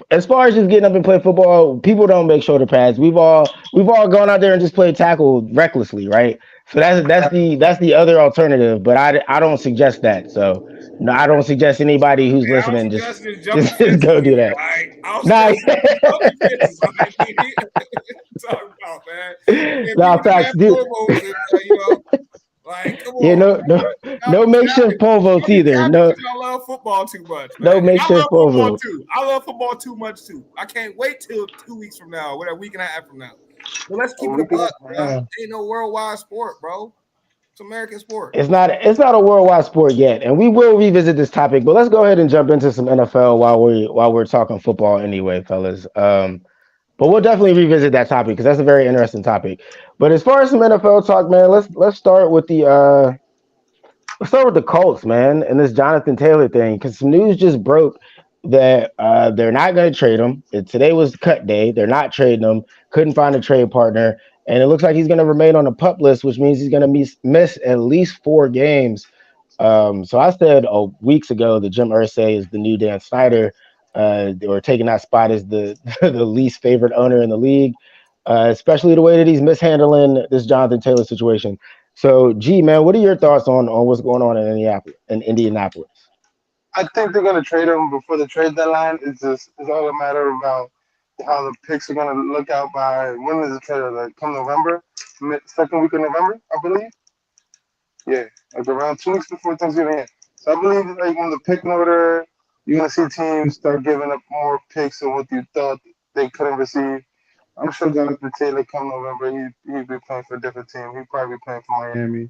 S1: As far as just getting up and playing football, people don't make shoulder pads. We've all gone out there and just played tackle recklessly, right? So that's the other alternative. But I don't suggest that. So no, I don't suggest anybody who's listening just go do that. Nah.
S5: Talking about, man.
S1: Nah, facts, dude.
S5: Like, come
S1: yeah,
S5: on,
S1: no makeshift pole votes either. No,
S5: I love football too much. Man.
S1: No makeshift pole vote.
S5: I love football too much too. I can't wait till 2 weeks from now, whatever, week and a half from now. But let's keep it a buck, bro. Ain't no worldwide sport, bro. It's American sport.
S1: It's not a worldwide sport yet, and we will revisit this topic. But let's go ahead and jump into some NFL while we're talking football anyway, fellas. But we'll definitely revisit that topic because that's a very interesting topic. But as far as some NFL talk, man, let's start with the Colts, man, and this Jonathan Taylor thing because some news just broke that they're not going to trade him. Today was cut day. They're not trading him. Couldn't find a trade partner, and it looks like he's going to remain on the PUP list, which means he's going to miss at least 4 games. So I said weeks ago that Jim Irsay is the new Dan Snyder. Or taking that spot as the the least favorite owner in the league, especially the way that he's mishandling this Jonathan Taylor situation. So, G, man, what are your thoughts on what's going on in Indianapolis?
S4: I think they're gonna trade him before the trade deadline. It's all a matter about how the picks are gonna look out by when is the trade? Like come November, second week of November, I believe. Yeah, like around 2 weeks before Thanksgiving. Yeah. So I believe like when the pick order. You're going to see teams start giving up more picks than what you thought they couldn't receive. I'm sure Jonathan Taylor come November, he'd be playing for a different team. He'd probably be playing for Miami.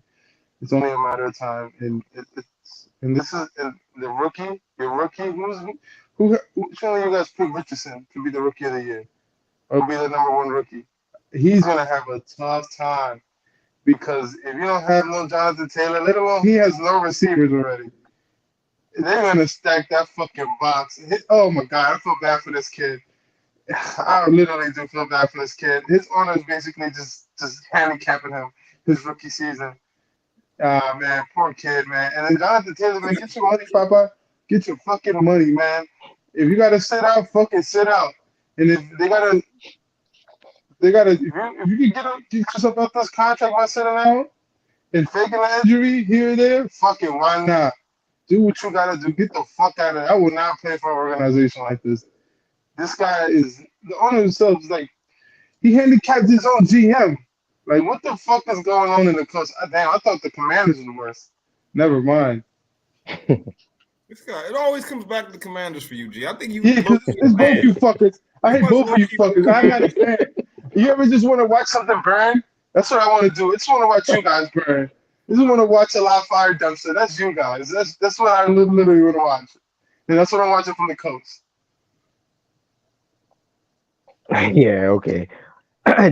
S4: It's only a matter of time. And this is the rookie, your rookie. Who surely you guys pick Richardson to be the rookie of the year or be the number 1 rookie. He's going to have a tough time because if you don't have no Jonathan Taylor, let alone he has no receivers already. They're gonna stack that fucking box. Oh my god, I feel bad for this kid. I literally do feel bad for this kid. His owner is basically just handicapping him his rookie season. Man, poor kid, man. And then Jonathan Taylor, man, get your money, Papa. Get your fucking money, man. If you gotta sit out, fucking sit out. And if if you can get yourself out this contract by sitting out and faking an injury here or there, fucking why not? Do what you gotta do. Get the fuck out of there. I will not play for an organization like this. This guy is the owner himself is like he handicapped his own GM. Like what the fuck is going on in the Colts? Damn, I thought the Commanders were worse. Never mind.
S5: This guy, it always comes back to the Commanders for you, G. I think you.
S4: Yeah, because it's both you fuckers. I hate both of you fuckers. I'm not a fan. You ever just want to watch something burn? That's what I want to do. I just want to watch you guys burn. I just want to watch a live fire dumpster. That's you guys. That's what I literally want to watch. And that's what I'm watching from the Colts.
S1: Yeah, okay.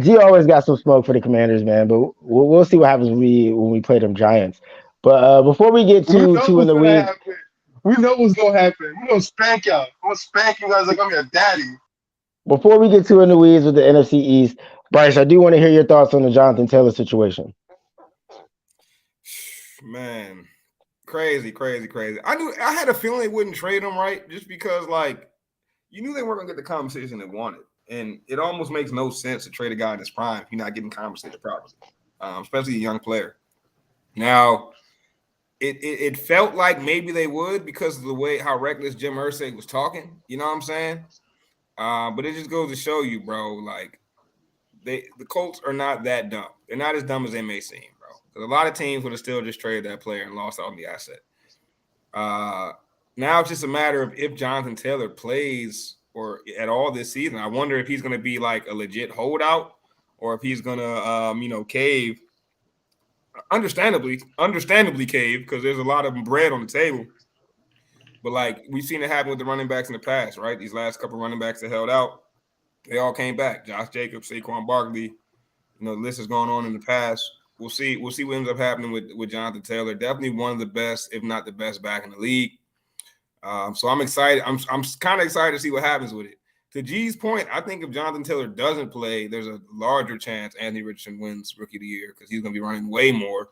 S1: G always got some smoke for the Commanders, man. But we'll see what happens when we play them Giants. But before we get too in the weeds,
S4: we know what's gonna happen. We're gonna spank y'all. I'm gonna spank you guys like I'm your daddy.
S1: Before we get too in the weeds with the NFC East, Bryce, I do want to hear your thoughts on the Jonathan Taylor situation.
S5: Man, crazy. I had a feeling they wouldn't trade him, right? Just because, like, you knew they weren't gonna get the compensation they wanted, and it almost makes no sense to trade a guy in his prime if you're not getting compensated properly, especially a young player. Now, it felt like maybe they would because of the way how reckless Jim Irsay was talking. You know what I'm saying? But it just goes to show you, bro, like the Colts are not that dumb. They're not as dumb as they may seem, bro. Because a lot of teams would have still just traded that player and lost out on the asset. Now it's just a matter of if Jonathan Taylor plays or at all this season. I wonder if he's going to be like a legit holdout or if he's going to, cave. Understandably cave because there's a lot of bread on the table. But like we've seen it happen with the running backs in the past, right? These last couple running backs that held out, they all came back. Josh Jacobs, Saquon Barkley, the list has gone on in the past. We'll see what ends up happening with Jonathan Taylor. Definitely one of the best, if not the best, back in the league. So I'm excited. I'm kind of excited to see what happens with it. To G's point, I think if Jonathan Taylor doesn't play, there's a larger chance Anthony Richardson wins Rookie of the Year because he's going to be running way more.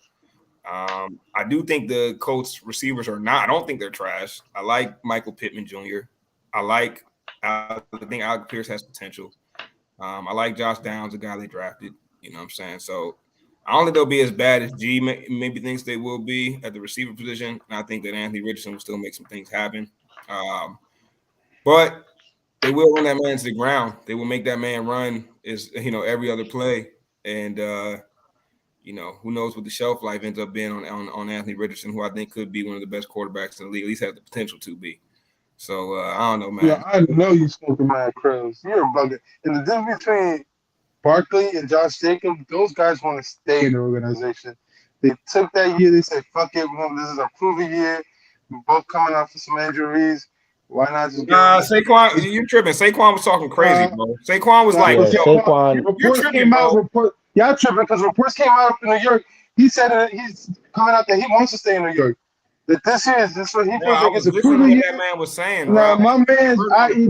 S5: I do think the Colts receivers are not. I don't think they're trash. I like Michael Pittman Jr. I think Alec Pierce has potential. I like Josh Downs, the guy they drafted. You know what I'm saying? So I don't think they'll be as bad as G maybe thinks they will be at the receiver position. And I think that Anthony Richardson will still make some things happen. But they will run that man to the ground. They will make that man run every other play. And who knows what the shelf life ends up being on Anthony Richardson, who I think could be one of the best quarterbacks in the league, at least has the potential to be. So I don't know, man.
S4: Yeah, I know you smoking mad crows. You're a bugger. And the difference between Barkley and Josh Jacobs, those guys want to stay in the organization. They took that year. They said, "Fuck it, this is a proven year. We're both coming off of some injuries. Why not just get
S5: Saquon, you tripping. Saquon was talking crazy, bro. Saquon was like,
S1: Saquon.
S5: You're tripping, bro.
S4: Y'all tripping because reports came out in New York. He said that he's coming out that he wants to stay in New York. That this year is what he feels like it's a proven year.
S5: That man was saying, bro.
S4: My man,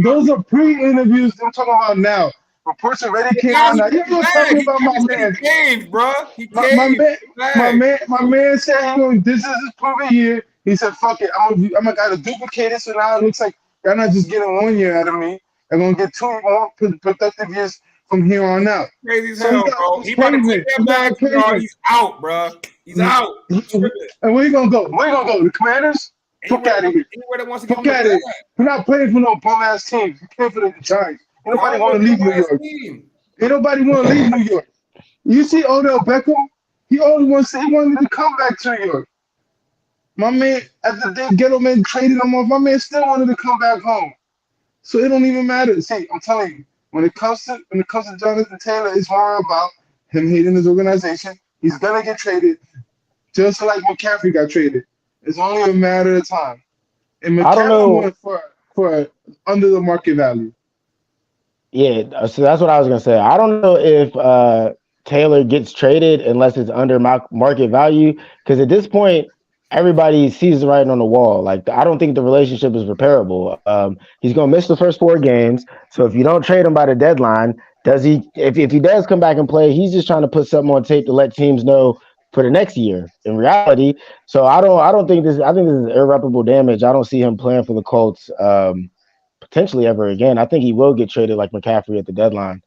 S4: those are pre-interviews. I'm talking about now. Reports already came out. Now you're talking about my man.
S5: He caved, bro.
S4: My man said this is his proven year. He said, "Fuck it, I'm gonna gotta duplicate it." So now it looks like they're not just getting 1 year out of me. They're gonna get 2 more productive years from here on out.
S5: Crazy as hell, bro. He about to take that back, bro. He's out, bro. He's out.
S4: And where you gonna go? The Commanders? Fuck out of here.
S5: Anywhere that wants to
S4: Fuck out of here. We're not playing for no bum ass teams. We're playing for the Giants. Ain't nobody want to leave New York. Ain't nobody want to leave New York. You see Odell Beckham? He wanted to come back to New York. My man, at the day Gettleman traded him off, my man still wanted to come back home. So it don't even matter. See, I'm telling you, when it comes to Jonathan Taylor, it's more about him hating his organization. He's gonna get traded, just like McCaffrey got traded. It's only a matter of time. And McCaffrey went for under the market value.
S1: Yeah, so that's what I was gonna say. I don't know if Taylor gets traded unless it's under market value, because at this point, everybody sees the writing on the wall. Like, I don't think the relationship is repairable. He's gonna miss the first 4 games. So if you don't trade him by the deadline, does he? If he does come back and play, he's just trying to put something on tape to let teams know for the next year. In reality, so I don't think this. I think this is irreparable damage. I don't see him playing for the Colts potentially ever again. I think he will get traded like McCaffrey at the deadline,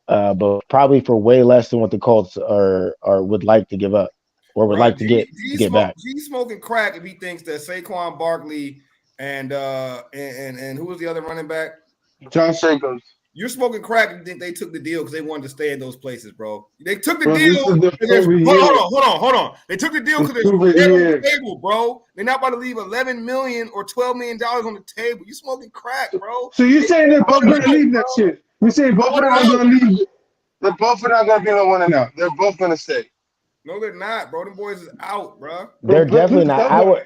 S1: but probably for way less than what the Colts are would like to give up. or would
S5: Bro,
S1: like to get back.
S5: G smoking crack if he thinks that Saquon Barkley and who was the other running back?
S4: Josh Jacobs.
S5: You're smoking crack and think they took the deal because they wanted to stay in those places, bro. They took the
S4: Bro, this
S5: deal.
S4: is the COVID year.
S5: Hold on. They took the deal because there's
S4: COVID
S5: bread on
S4: year.
S5: the table, bro. They're not about to leave $11 million or $12 million on the table. You smoking crack, bro.
S4: So you're saying they're both going to leave that shit? You're saying both of them are going to leave? They're both not going to be no one and out. They're both going to stay.
S5: No, they're not, bro. Them boys is out, bro.
S1: They're definitely not.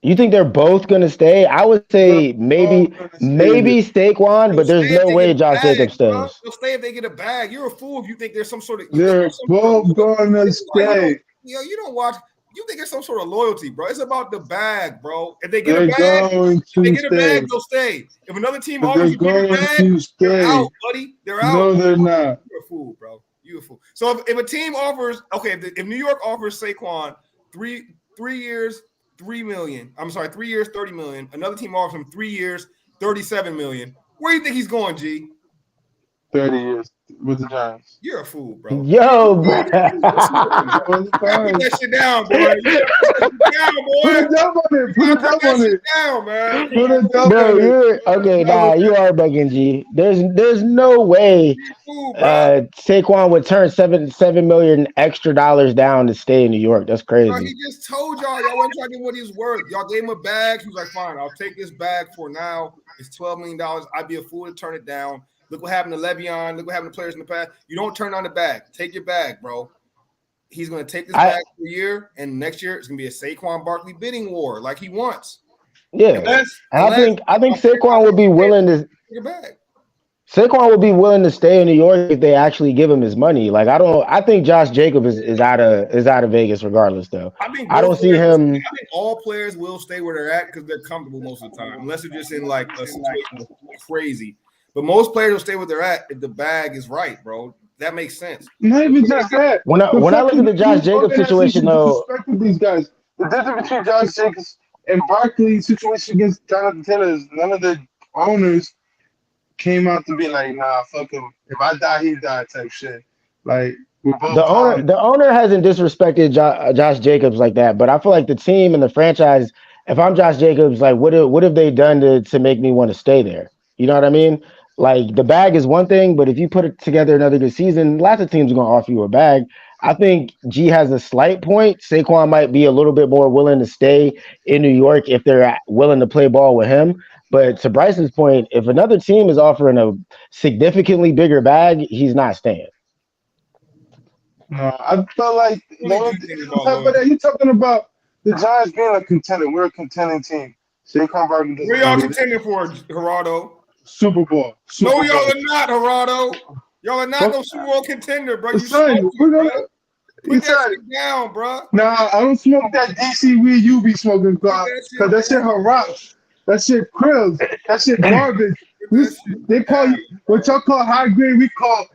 S1: You think they're both going to stay? I would say maybe Saquon, but there's no way Josh Jacobs stays.
S5: They'll stay if they get a bag. You're a fool if you think there's some sort of.
S4: They're both going to stay.
S5: You don't watch. You think there's some sort of loyalty, bro. It's about the bag, bro. If they get a bag, they'll stay. If another team offers you a bag, they're out, buddy. They're out.
S4: No, they're not.
S5: You're a fool, bro. You're a fool. So if a team offers, if New York offers Saquon three years, $3 million. I'm sorry, 3 years, $30 million. Another team offers him 3 years, $37 million. Where do you think he's going, G?
S4: 30 years with the Giants.
S5: You're a fool, bro.
S1: Yo, bro.
S5: Put that shit down, boy.
S4: Put a dub on it. Put a dub on it.
S5: Down, man.
S4: Put a dub
S1: Bro,
S4: on it.
S1: you are bugging, G. There's no way Saquon would turn $7 million extra dollars down to stay in New York. That's crazy.
S5: Bro, he just told y'all wasn't trying to get what he's worth. Y'all gave him a bag. He was like, fine, I'll take this bag for now. It's $12 million. I'd be a fool to turn it down. Look what happened to Le'Veon. Look what happened to players in the past. You don't turn down the bag. Take your bag, bro. He's going to take this bag for a year, and next year it's going to be a Saquon Barkley bidding war like he wants.
S1: Yeah, I think Saquon would be willing to.
S5: Your bag.
S1: Saquon would be willing to stay in New York if they actually give him his money. Like I think Josh Jacobs is out of Vegas regardless, though. I don't see him.
S5: I think all players will stay where they're at because they're comfortable most of the time, unless they're just in like a situation that's crazy. But most players will stay where they're at if the bag is right, bro. That makes sense.
S4: Not even just that.
S1: When I look at the Josh Jacobs situation, though,
S4: these guys, the difference between Josh Jacobs and Barkley's situation against Jonathan Taylor is none of the owners came out to be like, nah, fuck him. If I die, he died type shit. Like we're both
S1: the owner hasn't disrespected Josh Jacobs like that, but I feel like the team and the franchise. If I'm Josh Jacobs, like what have they done to make me want to stay there? You know what I mean? Like the bag is one thing, but if you put it together another good season, lots of teams are going to offer you a bag. I think G has a slight point. Saquon might be a little bit more willing to stay in New York if they're willing to play ball with him. But to Bryce's point, if another team is offering a significantly bigger bag, he's not staying.
S4: No, I felt like you're talking about the Giants being a contender. We're a contending team. Saquon Barkley.
S5: Where y'all contending for, Gerardo?
S4: Super Bowl.
S5: No, y'all are not, Gerardo. Y'all are not no Super Bowl contender, bro. You
S4: son, we're gonna
S5: put that shit down, bro.
S4: Nah, I don't smoke that DC weed you be smoking, because that shit rocks. That shit krills. That shit garbage. They call you what y'all call high grade. We call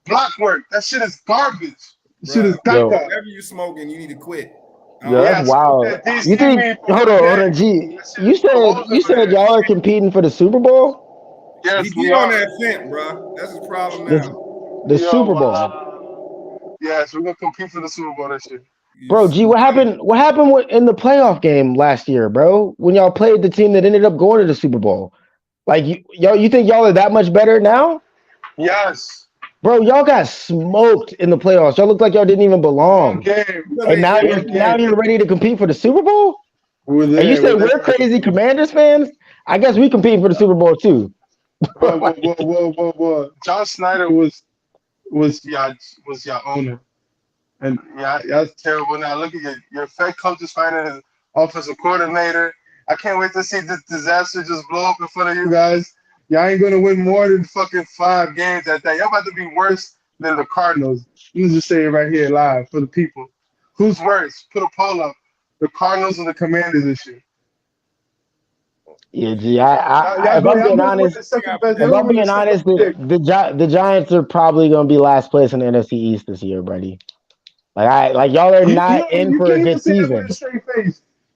S4: block work. That shit is garbage. That shit is caca.
S5: Whatever you smoking, you need to quit.
S1: Yeah, that's wild. You think? Hold on, G. You said y'all are competing for the Super Bowl?
S5: Yes, we on that fence, bro. That's his problem now.
S1: The Super Bowl.
S4: Yes, we're gonna compete for the Super Bowl this year.
S1: Bro, G, what happened? What happened in the playoff game last year, bro? When y'all played the team that ended up going to the Super Bowl, like you think y'all are that much better now?
S4: Yes,
S1: bro. Y'all got smoked in the playoffs. Y'all look like y'all didn't even belong. And now you're ready to compete for the Super Bowl. And you say we're crazy Commanders fans? I guess we competing for the Super Bowl too.
S4: Whoa. John Snyder was your owner. And that's terrible. Now look at your Fed coach is finding his offensive coordinator. I can't wait to see this disaster just blow up in front of you guys. Y'all ain't gonna win more than fucking 5 games at that. Y'all about to be worse than the Cardinals. You can just say it right here live for the people. Who's worse? Put a poll up. The Cardinals or the Commanders this year?
S1: Yeah, G. If I'm being honest, the Giants are probably gonna be last place in the NFC East this year, buddy. Like y'all are not in for a good season.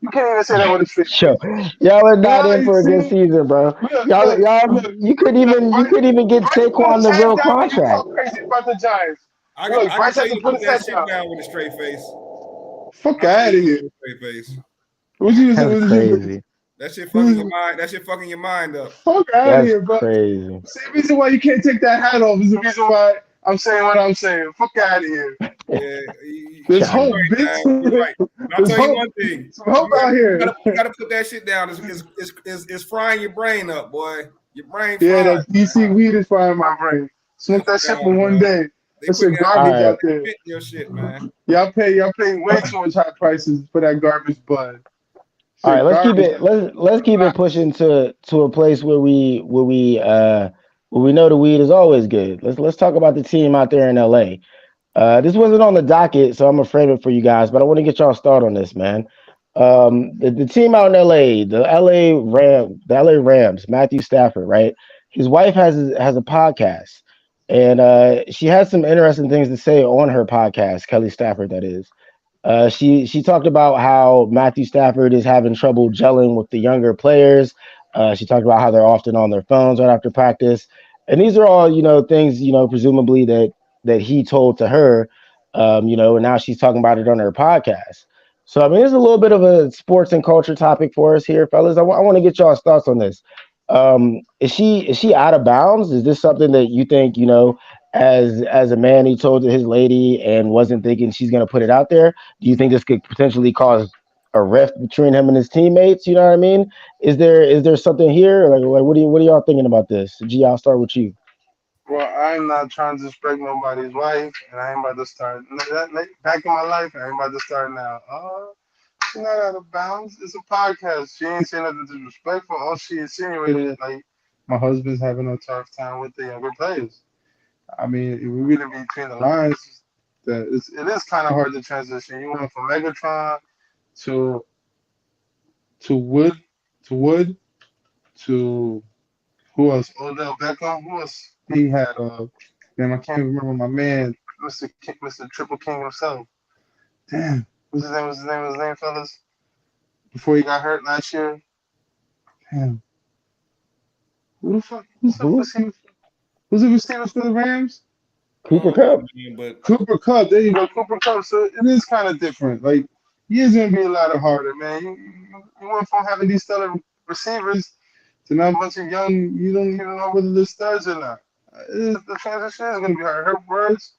S4: You can't even say that with a straight face.
S1: Sure. Y'all are not in for a good season, bro. Y'all you couldn't even get Saquon the real contract.
S4: Crazy about the Giants.
S5: I
S4: Look,
S5: can
S4: Bryce
S5: tell
S4: has
S5: you
S4: to
S5: to
S4: put
S5: put
S4: his
S5: that
S4: head
S5: shit
S4: down.
S5: down with a straight face.
S4: Fuck
S5: I
S4: out
S5: tell
S4: of
S5: you
S4: here.
S5: with a straight face.
S4: What you
S1: That's
S4: was
S1: crazy.
S5: That shit fucking your mind. That shit fucking your mind up.
S4: fuck out of
S1: That's
S4: here, bro.
S1: crazy.
S4: Same reason why you can't take that hat off is the reason why I'm saying what I'm saying. Fuck out of here.
S5: Yeah,
S4: There's
S1: God,
S5: you're
S4: hope,
S5: right,
S4: bitch.
S5: man. You're right. But I'll
S4: There's
S5: tell you
S4: hope.
S5: one thing.
S4: Some hope out here.
S5: You gotta put that shit down. It's frying your brain up, boy. Your brain
S4: Yeah,
S5: fried.
S4: that DC weed is frying my brain.
S5: Put
S4: Smoke
S5: that
S4: that shit for
S5: down,
S4: one
S5: bro.
S4: day.
S5: They
S4: That's
S5: put
S4: a
S5: that
S1: all
S4: garbage
S1: right.
S4: out there.
S5: shit in your shit, man.
S4: Y'all paying way too much high prices for that garbage bud.
S1: All right,
S4: Shit,
S1: let's keep
S4: garbage.
S1: it let's keep it pushing to a place where we know the weed is always good. Let's talk about the team out there in LA. This wasn't on the docket, so I'm gonna frame it for you guys, but I want to get y'all start on this, man. The team out in LA, the LA Rams, Matthew Stafford, right? His wife has a podcast, and she has some interesting things to say on her podcast, Kelly Stafford, that is. She talked about how Matthew Stafford is having trouble gelling with the younger players. She talked about how they're often on their phones right after practice, and these are all things presumably that he told to her, and now she's talking about it on her podcast. So I mean, there's a little bit of a sports and culture topic for us here, fellas. I want to get y'all's thoughts on this. Is she out of bounds? Is this something that you think as a man he told to his lady and wasn't thinking she's gonna put it out there? Do you think this could potentially cause a rift between him and his teammates? You know what I mean? Is there something here? Like what are y'all thinking about this? G, I'll start with you.
S4: Well, I'm not trying to disrespect nobody's wife, and I ain't about to start. Back in my life, I ain't about to start now. She's not out of bounds. It's a podcast. She ain't saying nothing disrespectful. All she insinuated is like my husband's having a tough time with the younger players. I mean, if we read between the lines, it is kind of hard to transition. You went from Megatron to to Wood to Wood to who else? Odell Beckham. Who else? He had damn, I can't remember my man, Mr. Triple King himself. Damn, what's his name, fellas? Before he got hurt last year. Damn, who's the
S1: Who?
S4: receiver? Who's the receiver for the Rams?
S5: I
S1: Cooper
S5: don't know,
S1: Cup?
S5: man, but
S4: Cooper Cup. There you go, Cooper Cup. So it is kind of different. Like, he is gonna be a lot harder, man. You went from having these stellar receivers to now a bunch of young. You don't even know whether they're studs or not. The transition is gonna be hard. Her words.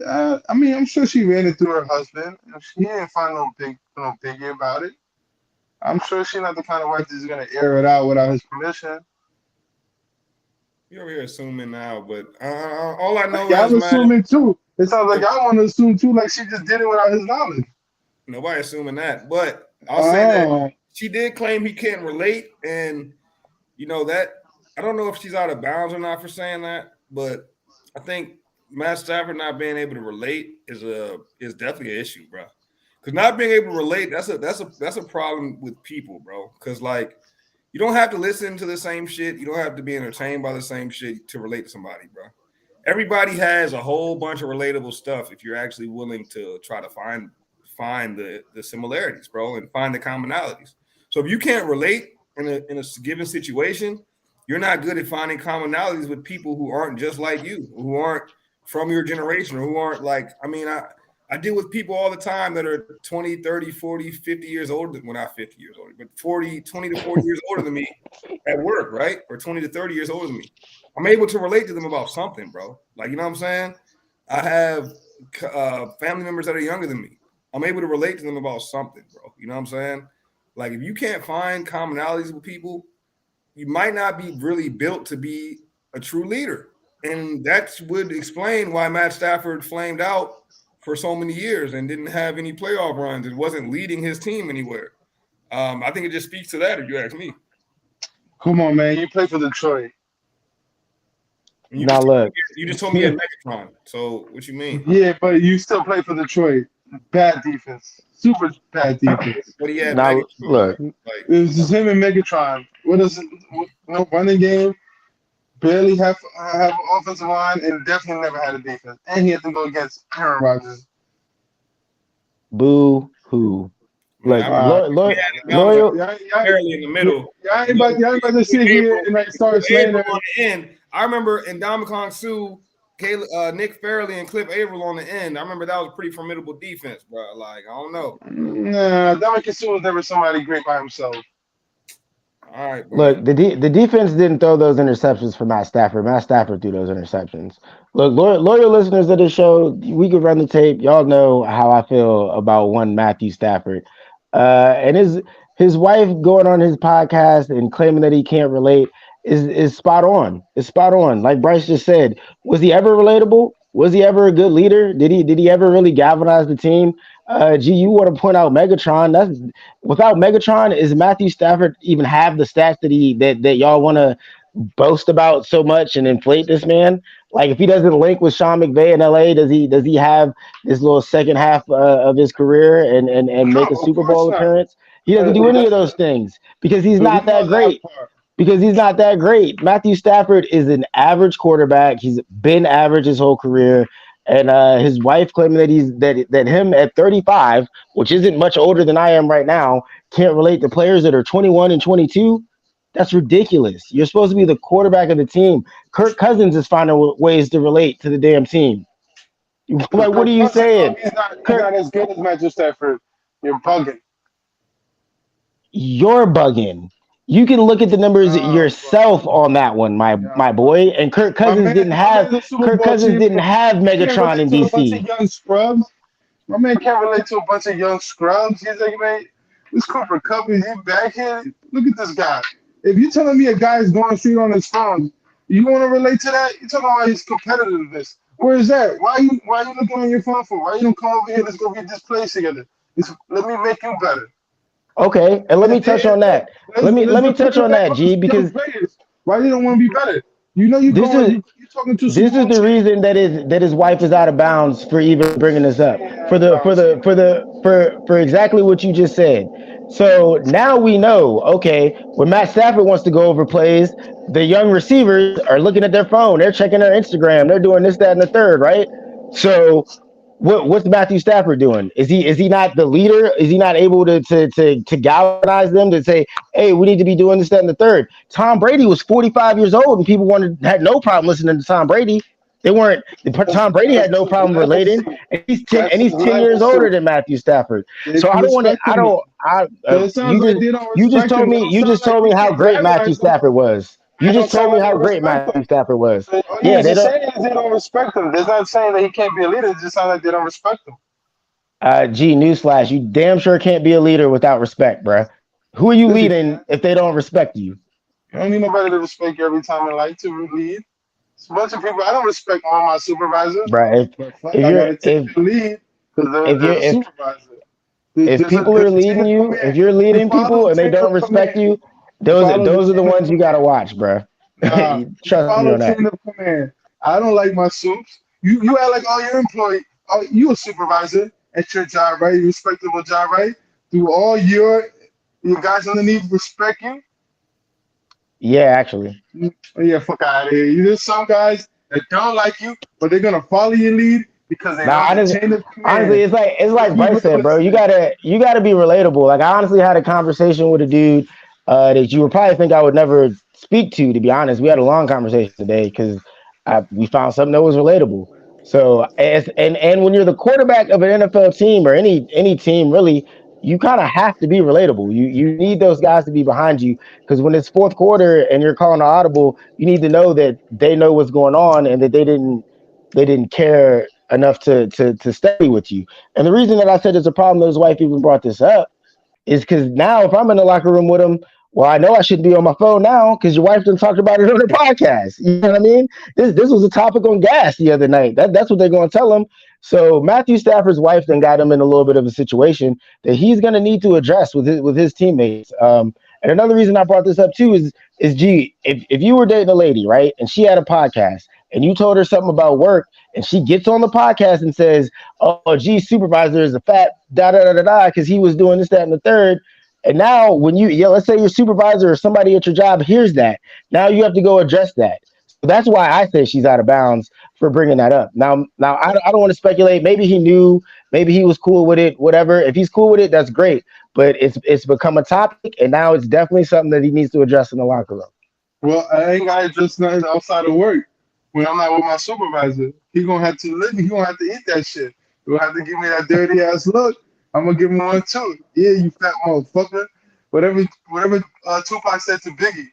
S4: I mean, I'm sure she ran it through her husband. She didn't find no biggie about it. I'm sure she's not the kind of wife that's gonna air it out without his permission.
S5: you're over here assuming now. But all I know
S4: Y'all
S5: is, man,
S4: assuming too. It sounds like y'all want to assume too, like she just did it without his knowledge.
S5: nobody assuming that. But I'll say that
S4: Oh,
S5: she did claim he can't relate, and that I don't know if she's out of bounds or not for saying that, but I think Matt Stafford not being able to relate is definitely an issue, bro. Because not being able to relate, that's a problem with people, bro. Because like you don't have to listen to the same shit, you don't have to be entertained by the same shit to relate to somebody, bro. Everybody has a whole bunch of relatable stuff if you're actually willing to try to find the similarities, bro, and find the commonalities. So if you can't relate in a given situation, you're not good at finding commonalities with people who aren't just like you, who aren't from your generation, or who aren't like, I mean, I deal with people all the time that are 20, 30, 40, 50 years older than, well, not 50 years older, but 20 to 40 years older than me at work, right? Or 20 to 30 years older than me. I'm able to relate to them about something, bro. Like, you know what I'm saying? I have family members that are younger than me. I'm able to relate to them about something, bro. You know what I'm saying? Like, if you can't find commonalities with people, you might not be really built to be a true leader. And that would explain why Matt Stafford flamed out for so many years and didn't have any playoff runs and wasn't leading his team anywhere. I think it just speaks to that, if you ask me.
S4: come on, man. You play for Detroit.
S5: And
S1: Now look,
S5: you just told me at Megatron. So what you mean?
S4: Yeah, but you still play for Detroit. Bad defense. Super bad defense.
S5: What he had
S1: now
S5: Megatron?
S1: look.
S5: Like,
S4: It was just him and Megatron. What is it? No running game. Barely have an offensive line, and definitely never had a defense. And he had to go against Aaron Rodgers.
S1: Boo hoo.
S5: man,
S1: Look,
S5: I remember we had the mountains
S1: loyal.
S5: fairly in the middle.
S4: Y'all ain't about to sit here and like start
S5: With
S4: slandering.
S5: Abram on the end. I remember Ndamukong Suh Nick Fairley and Cliff Averill on the end. I remember that was a pretty formidable defense, bro. Like, I don't know.
S4: Nah, Dominic Sue was never somebody great by himself.
S5: All right, bro.
S1: Look, the defense didn't throw those interceptions for Matt Stafford. Matt Stafford threw those interceptions. Look, loyal listeners of this show, we could run the tape. Y'all know how I feel about one Matthew Stafford, and his wife going on his podcast and claiming that he can't relate is spot on. It's spot on. Like Bryce just said, was he ever relatable? Was he ever a good leader? Did he ever really galvanize the team? You want to point out Megatron? That's without Megatron, is Matthew Stafford even have the stats that y'all want to boast about so much and inflate this man? Like if he doesn't link with Sean McVay in LA, does he have this little second half of his career and
S4: No,
S1: make a
S4: of
S1: Super
S4: course
S1: Bowl
S4: not.
S1: appearance? He doesn't do any of those things because he's
S4: But
S1: not
S4: we know
S1: that great.
S4: part.
S1: Because he's not that great. Matthew Stafford is an average quarterback. He's been average his whole career. And his wife claiming that him at 35, which isn't much older than I am right now, can't relate to players that are 21 and 22. That's ridiculous. You're supposed to be the quarterback of the team. Kirk Cousins is finding ways to relate to the damn team. Like, what are you saying?
S4: He's not
S1: Kirk,
S4: as good as Matthew Stafford. You're bugging.
S1: you're bugging. You can look at the numbers
S4: Bro.
S1: yourself on that one, my boy. And Kirk Cousins didn't have
S4: the Super Bowl champion. He can't
S1: Megatron in
S4: relate to a bunch of
S1: DC.
S4: young scrubs. My man can't relate to a bunch of young scrubs. He's like, man, this Cooper Cup is he back here. Look at this guy. If you're telling me a guy is going straight on his phone, you want to relate to that? You're talking about his competitiveness. Where is that? Why you looking on your phone for? Why you don't come over here? Let's go get this place together. Let me make you better.
S1: Okay, and let me touch on that. Let me touch on that, G, because
S4: why you don't want to be better? You know you're talking to
S1: this is the reason that his wife is out of bounds for even bringing this up for exactly what you just said. So now we know, okay, when Matt Stafford wants to go over plays, the young receivers are looking at their phone, they're checking their Instagram, they're doing this, that, and the third, right? So what's Matthew Stafford doing? Is he not the leader? Is he not able to galvanize them to say, hey, we need to be doing this, that, and the third? Tom Brady was 45 years old, and people had no problem listening to Tom Brady. They weren't. Tom Brady had no problem relating, and he's 10 years older than Matthew Stafford. So I don't want to. I don't. You just told me how great Matthew Stafford was. You just told me how great Matthew Stafford was.
S4: Yeah, they don't respect him. They're not saying that he can't be a leader. It just sounds like they don't respect him.
S1: Newsflash, you damn sure can't be a leader without respect, bruh. Who are you leading if they don't respect you?
S4: You don't need nobody to respect you every time in life to lead. It's a bunch of people. I don't respect all my supervisors.
S1: Bruh, if people are leading you, if you're leading people and they don't respect you, those are the ones you gotta watch, bruh. Trust me on that.
S4: I don't like my soups. You act like all your employees. You a supervisor at your job, right? You respectable job, right? Do all your guys underneath respect you?
S1: Yeah, actually.
S4: Yeah, fuck out of here. There's some guys that don't like you, but they're gonna follow your lead because they
S1: honestly, it's like Bryce said, bro. You gotta be relatable. Like I honestly had a conversation with a dude that you would probably think I would never speak to be honest. We had a long conversation today because we found something that was relatable. So and when you're the quarterback of an NFL team or any team really, you kind of have to be relatable. You need those guys to be behind you because when it's fourth quarter and you're calling an audible, you need to know that they know what's going on and that they didn't care enough to stay with you. And the reason that I said it's a problem that his wife even brought this up is because now if I'm in the locker room with him, well, I know I shouldn't be on my phone now because your wife done talked about it on her podcast. You know what I mean? This was a topic on gas the other night. That's what they're going to tell him. So Matthew Stafford's wife then got him in a little bit of a situation that he's going to need to address with his teammates. And another reason I brought this up too is if you were dating a lady, right, and she had a podcast and you told her something about work and she gets on the podcast and says, oh, gee, supervisor is a fat da-da-da-da-da because he was doing this, that, and the third. And now when let's say your supervisor or somebody at your job hears that, now you have to go address that. So that's why I say she's out of bounds for bringing that up. Now I don't want to speculate. Maybe he knew, maybe he was cool with it, whatever. If he's cool with it, that's great. But it's become a topic, and now it's definitely something that he needs to address in the locker room.
S4: Well, I ain't got to address nothing outside of work. when I'm not with my supervisor. He gonna have to live. He gonna have to eat that shit. He gonna have to give me that dirty ass look. I'm gonna give him one too. Yeah, you fat motherfucker. Whatever Tupac said to Biggie.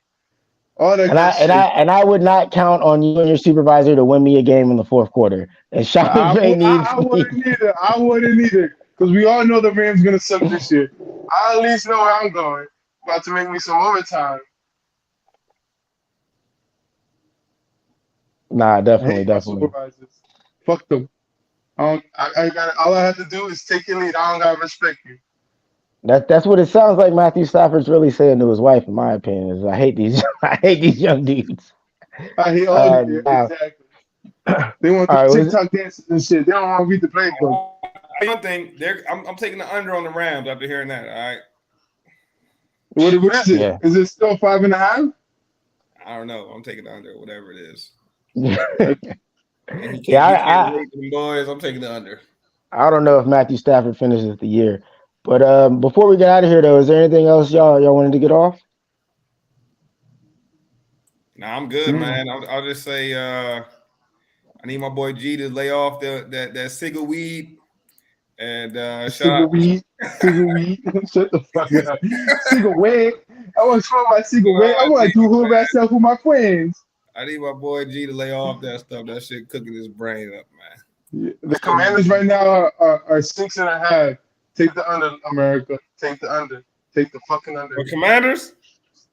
S4: All that
S1: And
S4: good shit.
S1: I would not count on you and your supervisor to win me a game in the fourth quarter. And Sean McVay needs
S4: I wouldn't either. I wouldn't either. Because we all know the Rams gonna suck this year. I at least know where I'm going. About to make me some overtime.
S1: Nah,
S4: I
S1: definitely,
S4: hate my
S1: definitely.
S4: supervisors. Fuck them. I got all I have to do is take your lead. I don't gotta respect you.
S1: That's what it sounds like. Matthew Stafford's really saying to his wife, in my opinion, is I hate these I hate these young dudes.
S4: I hate all of you.
S1: Now,
S4: Exactly. They want
S1: all
S4: to
S1: right,
S4: TikTok dances and shit. They don't want to read the playbook.
S5: One thing, I'm taking the under on the Rams after hearing that. All right.
S4: What is it?
S1: Yeah.
S4: Is it still 5.5?
S5: I don't know. I'm taking the under, whatever it is.
S1: yeah,
S5: And he can't wait for them boys. I'm taking the under.
S1: I don't know if Matthew Stafford finishes the year, but before we get out of here, though, is there anything else y'all wanted to get off?
S5: Nah, I'm good, man. I'll just say I need my boy G to lay off that cigar weed. And
S4: cigar weed. Shut the fuck up. Cigar weed. I want to smoke my cigar weed. I want to do hood myself with my friends.
S5: I need my boy G to lay off that stuff. That shit cooking his brain up, man.
S4: Yeah. The Commanders right now are 6.5. Take the under, America. Take the under. Take the fucking under.
S5: The Commanders?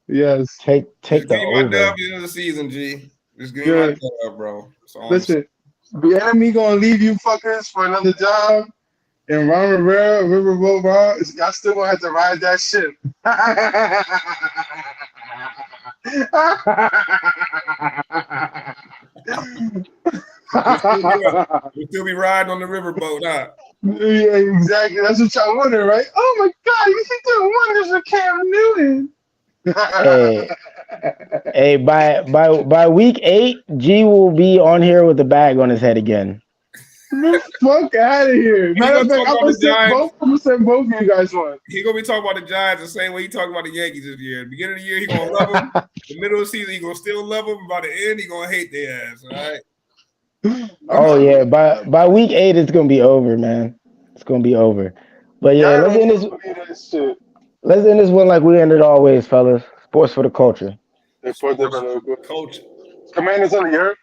S4: Yes.
S1: Take
S5: Just
S1: the
S5: give me my
S1: over.
S5: W of the season, G. Just give me my dub, bro.
S4: Listen, the enemy gonna leave you fuckers for another job. And Ron Rivera, Riverboat Ron, y'all still gonna have to ride that ship.
S5: We'll still be riding on the riverboat, huh?
S4: Yeah, exactly. That's what y'all wondering, right? Oh my God, you think doing wonders with Cam Newton?
S1: Hey, by week 8, G will be on here with a bag on his head again.
S4: The fuck out of here. Matter of fact, I'm gonna send both of you guys one.
S5: He's gonna be talking about the Giants the same way he talking about the Yankees this year. At the beginning of the year, he gonna love them. The middle of the season, he gonna still love them. By the end, he gonna hate their ass. All right.
S1: Oh yeah, by week 8, it's gonna be over, man. It's gonna be over. But yeah, let's end this one like we ended always, fellas. Sports for the culture.
S4: Sports for the culture. Commanders on the year.